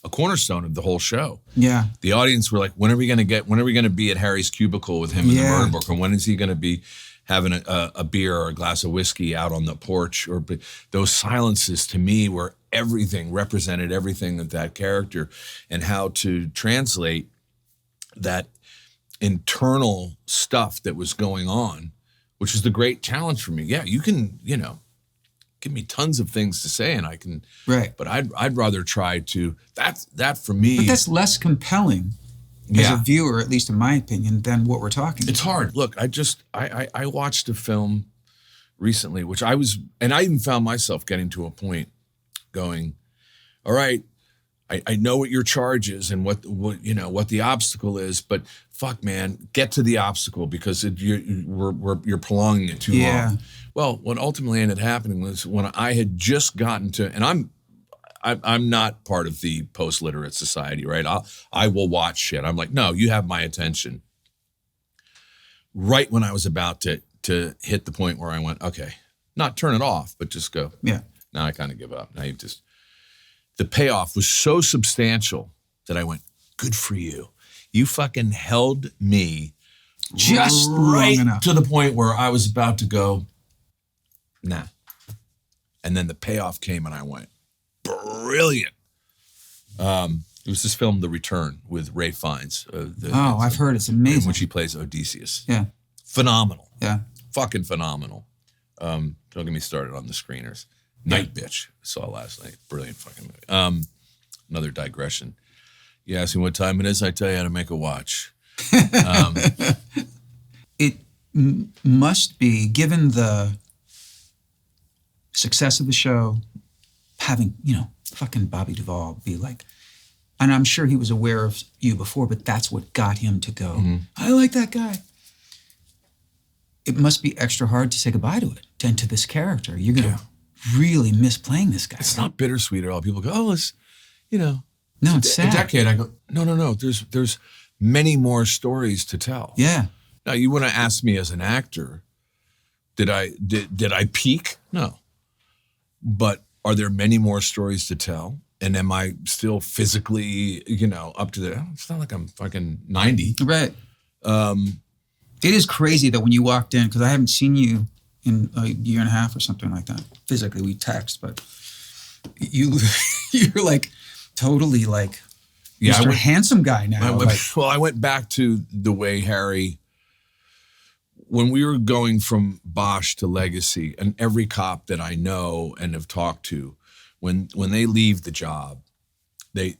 a cornerstone of the whole show. Yeah. The audience were like, when are we going to be at Harry's cubicle with him in the murder book? Or when is he going to be having a beer or a glass of whiskey out on the porch? Or those silences to me were represented everything that character, and how to translate that internal stuff that was going on, which was the great challenge for me. Yeah, you can, give me tons of things to say and I can, but I'd rather try to, that for me. But that's less compelling as a viewer, at least in my opinion, than what we're talking about. It's hard. Look, I watched a film recently, which I even found myself getting to a point going, all right, I know what your charge is and what the obstacle is, but fuck, man, get to the obstacle, because you're prolonging it too long. Well, what ultimately ended happening was when I had just gotten to, and I'm not part of the post-literate society, right? I will watch shit. I'm like, no, you have my attention. Right when I was about to hit the point where I went, okay, not turn it off, but just go. Yeah. Now I kind of give up. Now the payoff was so substantial that I went, good for you. You fucking held me just right to the point where I was about to go, nah. And then the payoff came and I went, brilliant. It was this film, The Return, with Ray Fiennes. I've heard it's amazing. In which he plays Odysseus. Yeah. Phenomenal. Yeah. Fucking phenomenal. Don't get me started on the screeners. Night Bitch, I saw last night. Brilliant fucking movie. Another digression. You ask me what time it is, I tell you how to make a watch. It must be, given the success of the show, having, fucking Bobby Duvall be like, and I'm sure he was aware of you before, but that's what got him to go, Mm-hmm. I like that guy. It must be extra hard to say goodbye to it, to this character. You're going to really miss playing this guy. It's not bittersweet at all. People go, oh, it's, you know. No, it's sad. A decade. I go, no. There's many more stories to tell. Yeah. Now, you want to ask me as an actor, did I peak? No. But are there many more stories to tell? And am I still physically, up to the, it's not like I'm fucking 90. Right. It is crazy that when you walked in, because I haven't seen you in a year and a half or something like that. Physically, we text, but you're like totally like Mr. Handsome guy now. I went back to the way Harry, when we were going from Bosch to Legacy, and every cop that I know and have talked to, when they leave the job, they're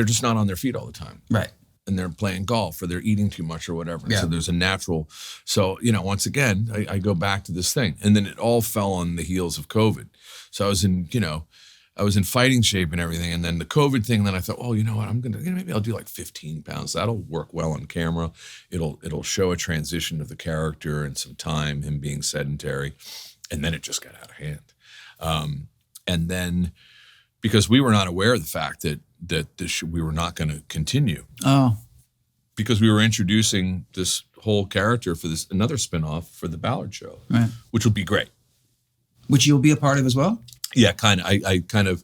just not on their feet all the time. Right. And they're playing golf or they're eating too much or whatever. Yeah. So there's a natural, once again, I go back to this thing. And then it all fell on the heels of COVID. So I was in fighting shape and everything. And then the COVID thing, then I thought, oh, you know what, maybe I'll do like 15 pounds. That'll work well on camera. It'll show a transition of the character and some time, him being sedentary. And then it just got out of hand. And then, because we were not aware of the fact that we were not going to continue. Oh. Because we were introducing this whole character for another spinoff for the Ballard show, right, which would be great. Which you'll be a part of as well? Yeah, kind of. I kind of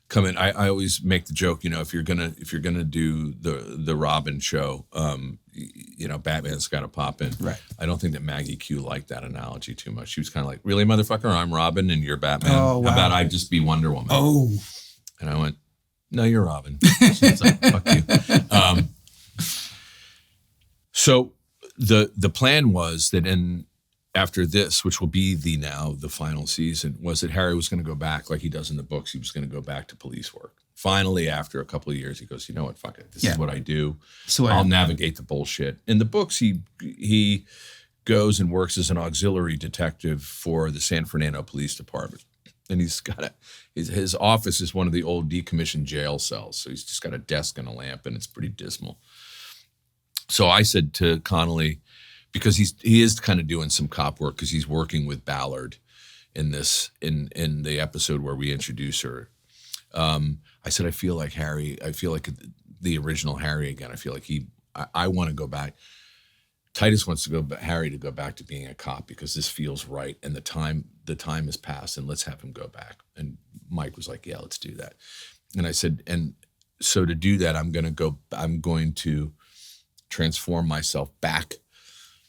come in. I always make the joke, if you're gonna do the Robin show, Batman's got to pop in. Right. I don't think that Maggie Q liked that analogy too much. She was kind of like, really, motherfucker, I'm Robin and you're Batman. Oh, wow. How about I just be Wonder Woman? Oh. And I went, no, you're Robin. Fuck you. So the plan was that after this, which will be the final season, was that Harry was going to go back like he does in the books. He was going to go back to police work. Finally, after a couple of years, he goes, you know what, fuck it. This is what I do. So I'll navigate the bullshit. In the books, he goes and works as an auxiliary detective for the San Fernando Police Department. And he's got his office is one of the old decommissioned jail cells. So he's just got a desk and a lamp, and it's pretty dismal. So I said to Connolly, because he is kind of doing some cop work because he's working with Ballard in the episode where we introduce her. I said, I feel like the original Harry again. I feel like I want to go back. Titus wants Harry to go back to being a cop because this feels right, and the time has passed, and let's have him go back. And Mike was like, yeah, let's do that. And I said, and so to do that, I'm going to transform myself back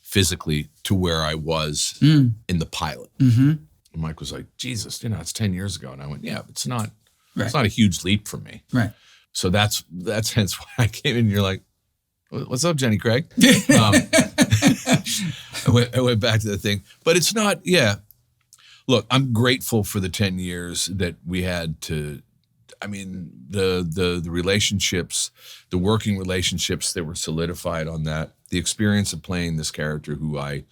physically to where I was in the pilot. Mm-hmm. And Mike was like, Jesus, it's 10 years ago. And I went, yeah, it's not a huge leap for me. Right. So that's hence why I came in and you're like, what's up, Jenny Craig? I went back to the thing, but it's not, yeah. Look, I'm grateful for the 10 years that we had to, the relationships, the working relationships that were solidified on that, the experience of playing this character who I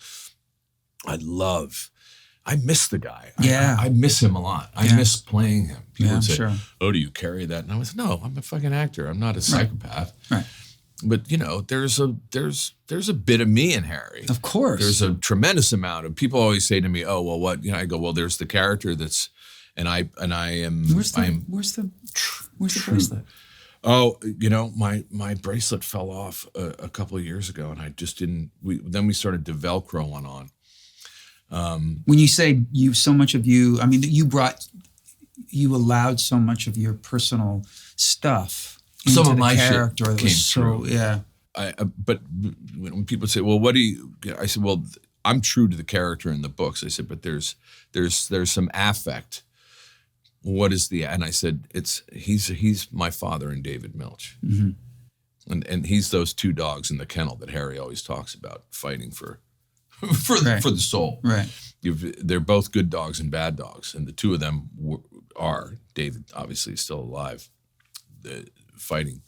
love. I miss the guy. Yeah. I miss him a lot. I miss playing him. People would say, sure. oh, do you carry that? And I was, no, I'm a fucking actor. I'm not a psychopath. Right. But there's a bit of me in Harry. Of course. There's a tremendous amount of people always say to me, "Oh, well, what?" I go, "Well, there's the character that's," and I am. Where's the bracelet? Oh, my bracelet fell off a couple of years ago, and I just didn't. Then we started to Velcro one on. When you say so much of you, you allowed so much of your personal stuff. Some of my character shit came through. Yeah. But when people say, "Well, what do you?" I said, "Well, I'm true to the character in the books." I said, "But there's some affect." What is the? And I said, he's my father and David Milch, and he's those two dogs in the kennel that Harry always talks about fighting for the soul. Right. They're both good dogs and bad dogs, and the two of them are. David obviously is still alive. Fighting.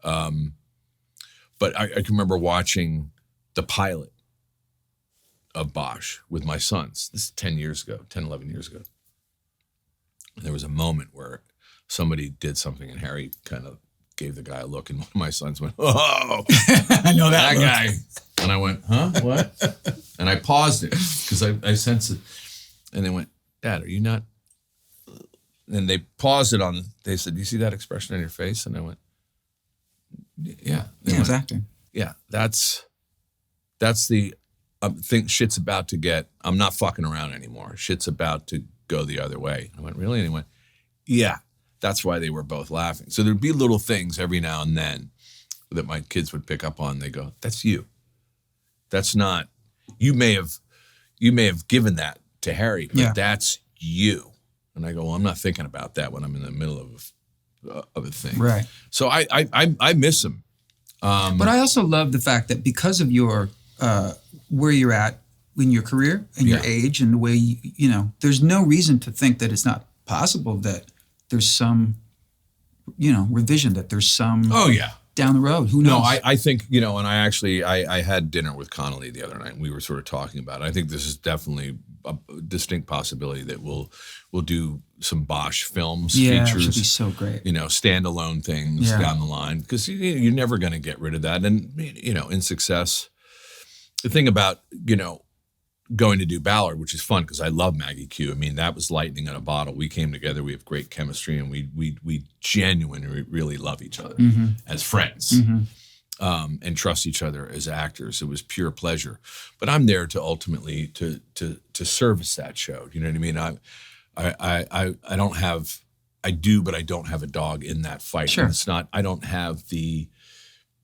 But I can remember watching the pilot of Bosch with my sons. This is 10, 11 years ago. And there was a moment where somebody did something and Harry kind of gave the guy a look, and one of my sons went, "Oh, I know that guy." And I went, "Huh? What?" And I paused it because I sensed it. And they went, "Dad, are you not?" And they paused it on. They said, "Do you see that expression on your face?" And I went, "Yeah." Yeah, exactly. Yeah, that's the think shit's about to get. I'm not fucking around anymore. Shit's about to go the other way. I went, "Really?" And he went, "Yeah." That's why they were both laughing. So there'd be little things every now and then that my kids would pick up on. They go, "That's you. That's not. You may have given that to Harry, but that's you." And I go, "Well, I'm not thinking about that when I'm in the middle of a thing." Right. So I miss him. But I also love the fact that because of your where you're at in your career and your age and the way you know, there's no reason to think that it's not possible that there's some, revision, that there's some down the road. Who knows? No, I think, and I had dinner with Connolly the other night and we were sort of talking about it. I think this is definitely a distinct possibility that we'll do some Bosch films, features. It should be so great. Standalone things down the line, because you're never going to get rid of that. And, in success, the thing about, going to do Ballard, which is fun because I love Maggie Q. I mean, that was lightning in a bottle. We came together, we have great chemistry, and we genuinely really love each other as friends and trust each other as actors. It was pure pleasure. But I'm there to ultimately to service that show. You know what I mean? I don't have, I do, but I don't have a dog in that fight. Sure. And it's not, I don't have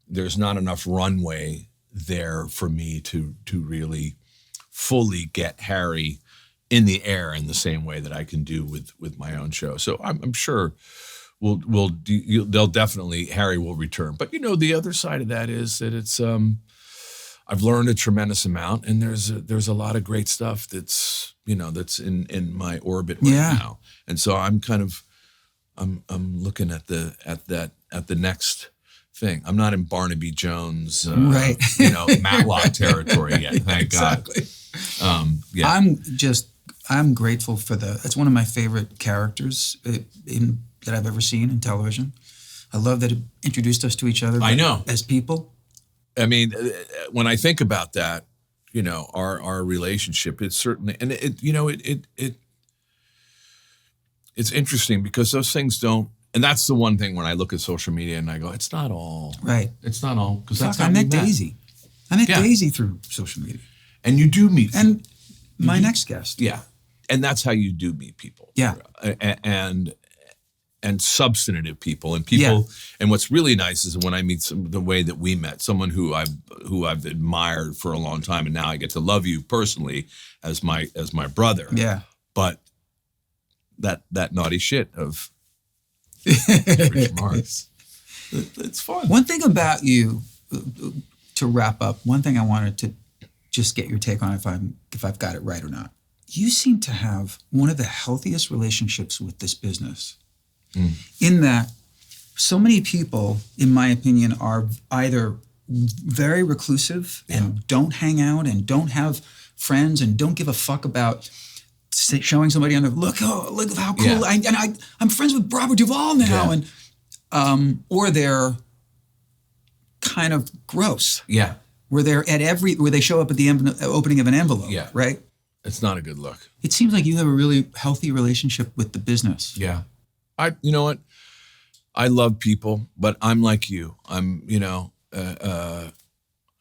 there's not enough runway there for me to really fully get Harry in the air in the same way that I can do with my own show. So I'm sure they'll definitely, Harry will return. But the other side of that is that it's I've learned a tremendous amount, and there's a lot of great stuff that's that's in my orbit right now. And so I'm kind of I'm looking at the next thing. I'm not in Barnaby Jones Matlock territory yet. Thank God. I'm grateful for it's one of my favorite characters that I've ever seen in television. I love that it introduced us to each other. I know. As people. I mean, when I think about that, our relationship, it's certainly, and it's interesting because those things don't. And that's the one thing when I look at social media and I go, it's not all. Right. It's not all. Because that's how I met we met. Daisy. I met Daisy through social media. And you do meet. And my next guest. Yeah. And that's how you do meet people. Yeah. And substantive people. And people. And what's really nice is when I meet the way that we met, someone who I've admired for a long time, and now I get to love you personally as my brother. Yeah. But that naughty shit of Rich Marx. It's fun. One thing about you, to wrap up, one thing I wanted to just get your take on if I've got it right or not. You seem to have one of the healthiest relationships with this business. In that so many people, in my opinion, are either very reclusive and don't hang out and don't have friends and don't give a fuck about showing somebody on the look how cool I'm friends with Robert Duvall now, and or they're kind of gross. Yeah. Where they're where they show up at the opening of an envelope. Yeah. Right. It's not a good look. It seems like you have a really healthy relationship with the business. Yeah. You know what? I love people, but I'm like you. I'm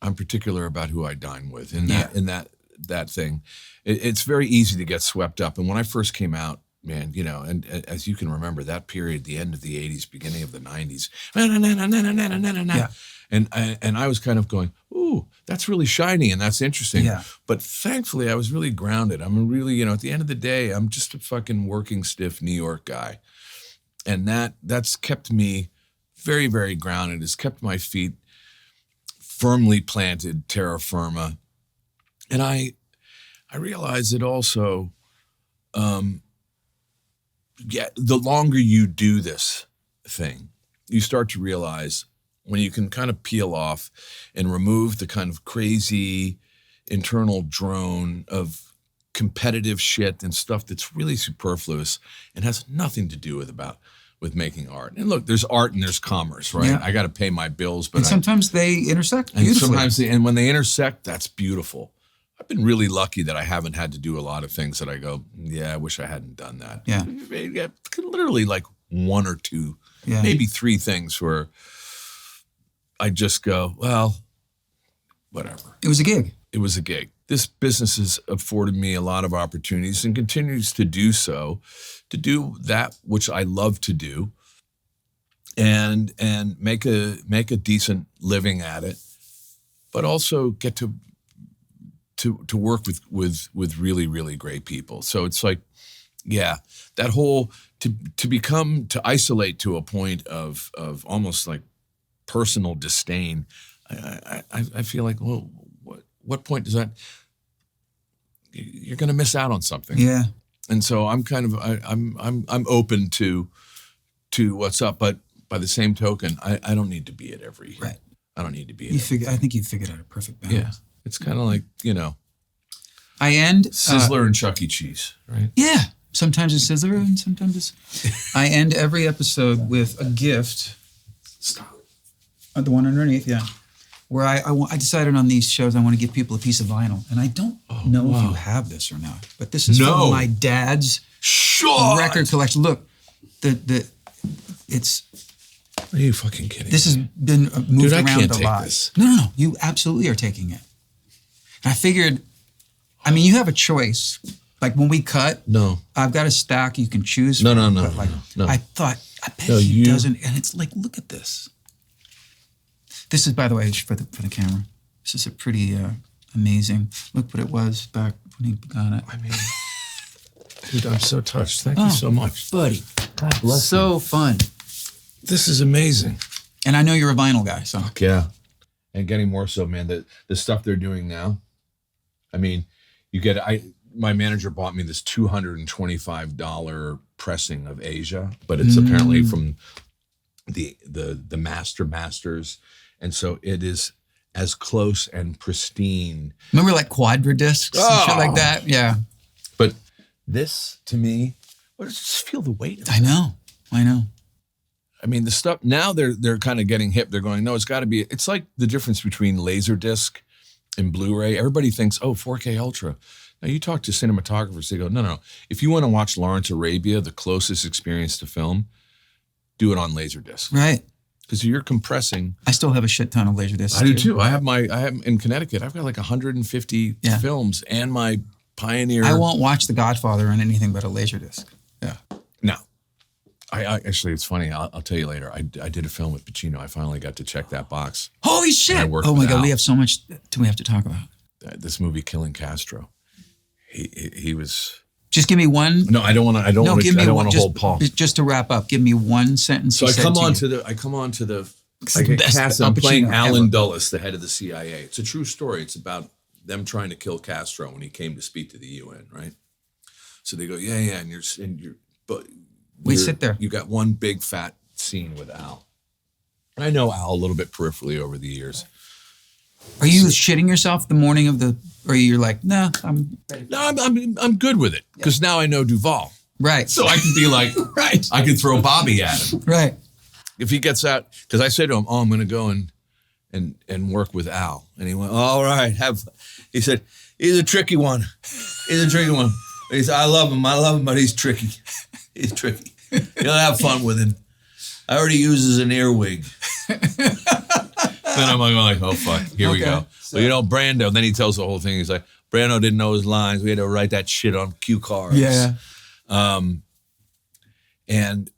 particular about who I dine with in that thing. It's very easy to get swept up. And when I first came out, man, and as you can remember, that period, the end of the 80s, beginning of the 90s, and I was kind of going, ooh, that's really shiny and that's interesting. Yeah. But thankfully, I was really grounded. I'm really, at the end of the day, I'm just a fucking working stiff New York guy. And that's kept me very, very grounded. It's kept my feet firmly planted, terra firma. And I realize that also, the longer you do this thing, you start to realize when you can kind of peel off and remove the kind of crazy internal drone of competitive shit and stuff that's really superfluous and has nothing to do with about with making art. And look, there's art and there's commerce, right? Yeah. I got to pay my bills, but and sometimes they intersect beautifully. and when they intersect, that's beautiful. I've been really lucky that I haven't had to do a lot of things that I go, yeah, I wish I hadn't done that. Yeah. Literally like one or two, maybe three things where I just go, well, whatever. It was a gig. It was a gig. This business has afforded me a lot of opportunities and continues to do so, to do that which I love to do, and make a decent living at it, but also get to work with really, really great people. So it's like, yeah, that whole to isolate to a point of almost like personal disdain. I feel like, well, what point does that? You're going to miss out on something. Yeah. And so I'm kind of I'm open to what's up, but by the same token, I don't need to be at every. Right. I don't need to be. I think you figured out a perfect balance. Yeah. It's kind of like, I end Sizzler and Chuck E. Cheese, right? Yeah. Sometimes it's Sizzler and sometimes it's. I end every episode with a gift. Stop. The one underneath, yeah. Where I decided on these shows I want to give people a piece of vinyl, and I don't know if you have this or not, but this is from my dad's record collection. Look, it's. Are you fucking kidding? This has been moved around can't a take lot. This. No, you absolutely are taking it. And I figured, you have a choice. Like when we cut, I've got a stack you can choose from. No. I thought, I bet he doesn't, and it's like, look at this. This is, by the way, for the camera. This is a pretty amazing. Look what it was back when he got it. I mean, dude, I'm so touched. Thank you so much, buddy. God bless so you. Fun. This is amazing. And I know you're a vinyl guy, so yeah. And getting more so, man. The stuff they're doing now. I mean, my manager bought me this $225 pressing of Asia, but it's apparently from the masters. And so it is as close and pristine. Remember like quadradiscs and shit like that? Yeah. But this, to me, just feel the weight of it. I know. I mean, the stuff, now they're kind of getting hip. They're going, no, it's got to be, it's like the difference between Laserdisc and Blu-ray. Everybody thinks, 4K Ultra. Now, you talk to cinematographers, they go, no. If you want to watch Lawrence Arabia, the closest experience to film, do it on Laserdisc. Right. Because you're compressing. I still have a shit ton of Laserdiscs. I do too. I have in Connecticut, I've got like 150 films and my Pioneer. I won't watch The Godfather on anything but a Laserdisc. Yeah. No. I actually, it's funny. I'll tell you later. I did a film with Pacino. I finally got to check that box. Holy shit! Oh my God, we have so much we have to talk about. This movie, Killing Castro. He was. Just give me one. No, I don't want to. I don't want to hold Paul. Just to wrap up, give me one sentence. So I come on to the. I get cast. I'm playing Alan Dulles, the head of the CIA. It's a true story. It's about them trying to kill Castro when he came to speak to the UN. Right. So they go, yeah, and you're, but. We sit there. You got one big fat scene with Al. I know Al a little bit peripherally over the years. Are you shitting yourself the morning of or you're like, nah, I'm ready? No, I'm good with it because now I know Duvall. Right. So I can be like, right. I can throw Bobby at him. Right. If he gets out, because I said to him, I'm going to go and work with Al. And he went, all right. He said, he's a tricky one. He said, I love him, but he's tricky. He's tricky. You'll have fun with him. I already use his an earwig. Then I'm like, oh, fuck. Here we go. So, Brando, then he tells the whole thing. He's like, Brando didn't know his lines. We had to write that shit on cue cards. Yeah. And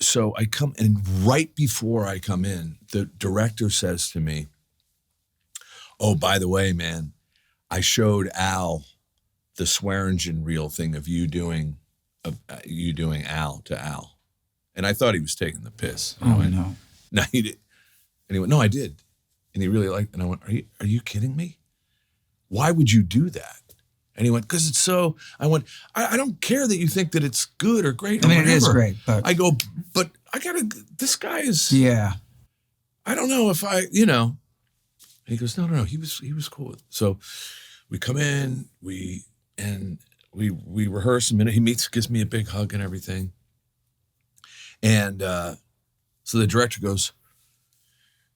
so I come, and right before I come in, the director says to me, oh, by the way, man, I showed Al the Swearingen reel thing of you doing Al to Al. And I thought he was taking the piss. Oh, no. No, he did. And he went, no, I did. And he really liked it. And I went, are you kidding me? Why would you do that? And he went, because it's so, I went, I don't care that you think that it's good or great or whatever. It is great. But I go, but this guy is, yeah. I don't know if And he goes, no, he was cool with it. So we come in, we rehearse a minute. He gives me a big hug and everything. And so the director goes,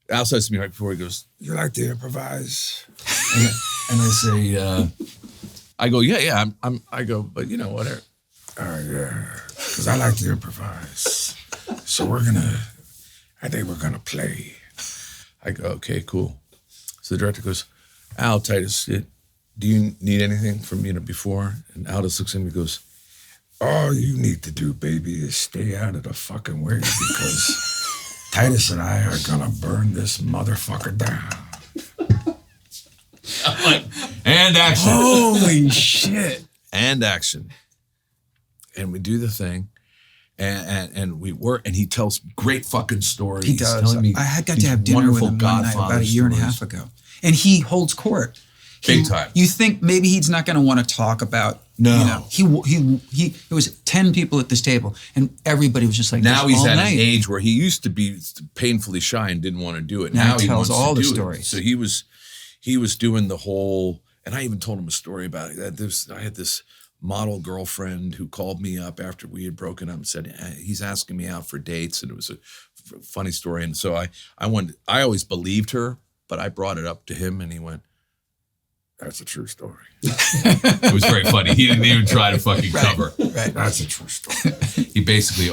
Al says to me right before, he goes, "You like to improvise?" and I say, I go, yeah, I go, but you know, whatever. Yeah, because I like to improvise. So I think we're gonna play. I go, okay, cool. So the director goes, "Al, Titus, do you need anything from, before?" And Al just looks at me and goes, "All you need to do, baby, is stay out of the fucking way because Titus and I are gonna burn this motherfucker down." I'm like, and action. Holy shit. And action. And we do the thing. And we work, and he tells great fucking stories. He does. Telling me I got to have dinner with him one night about a year and a half ago. And he holds court. Big time. You think maybe he's not going to want to talk about, No. It was 10 people at this table, and everybody was just like, now he's at night. an age where he used to be painfully shy and didn't want to do it. Now he he tells wants all to the do stories. It. So he was doing the whole, and I even told him a story about it. I had this model girlfriend who called me up after we had broken up and said, he's asking me out for dates, and it was a funny story. And so I always believed her, but I brought it up to him, and he went, "That's a true story." It was very funny. He didn't even try to fucking cover. Right. That's a true story. He basically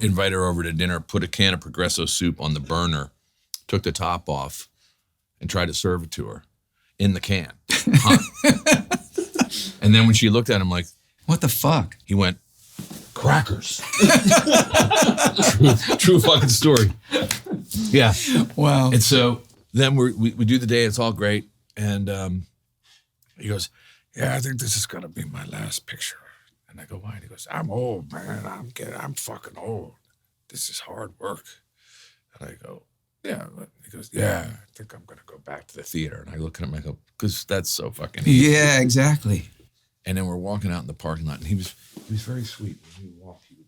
invited her over to dinner, put a can of Progresso soup on the burner, took the top off, and tried to serve it to her in the can. Hot. And then when she looked at him like, "What the fuck?" he went, "Crackers." True fucking story. Yeah. Wow. And so then we do the day. It's all great. And he goes, "Yeah, I think this is going to be my last picture." And I go, "Why?" And he goes, "I'm old, man. I'm fucking old. This is hard work." And I go, "Yeah." He goes, "Yeah, I think I'm going to go back to the theater." And I look at him and I go, "Because that's so fucking easy." Yeah, exactly. And then we're walking out in the parking lot, and he was very sweet. When we walked, he would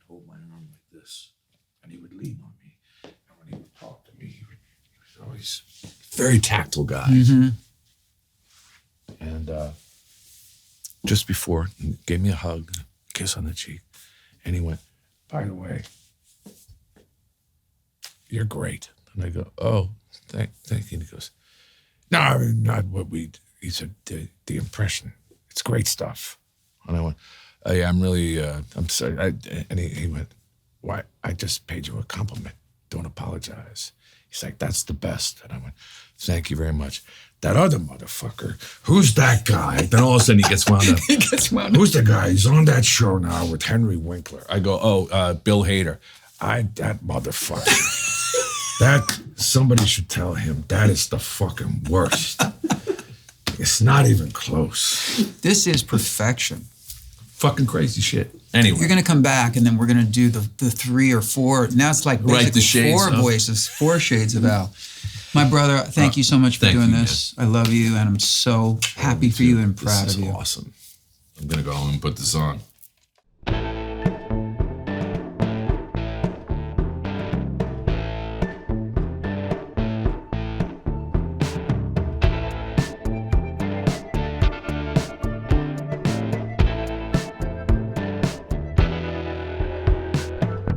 hold my arm like this, and he would lean on me. And when he would talk to me, he was always a very tactile guy. Mm-hmm. And just before, he gave me a hug, a kiss on the cheek, and he went, "By the way, you're great." And I go, "Oh, thank you." And he goes, "No, I mean, not what he said, the impression. It's great stuff." And I went, "Oh, yeah, I'm really, I'm sorry." And he went, "Why? I just paid you a compliment. Don't apologize." He's like, "That's the best." And I went, "Thank you very much. That other motherfucker, who's that guy?" Then all of a sudden he gets wound up. He gets wound up. "Who's the guy? He's on that show now with Henry Winkler." I go, "Oh, Bill Hader." That motherfucker. That, somebody should tell him that is the fucking worst. It's not even close. This is perfection. Fucking crazy shit. Anyway. You're going to come back, and then we're going to do the 3 or 4. Now it's like Right, the basically shades 4 of- voices, 4 shades of Al. My brother, thank you so much for thank doing you, this. I love you, and I'm so happy for you and proud This of is you. awesome. I'm going to go home and put this on.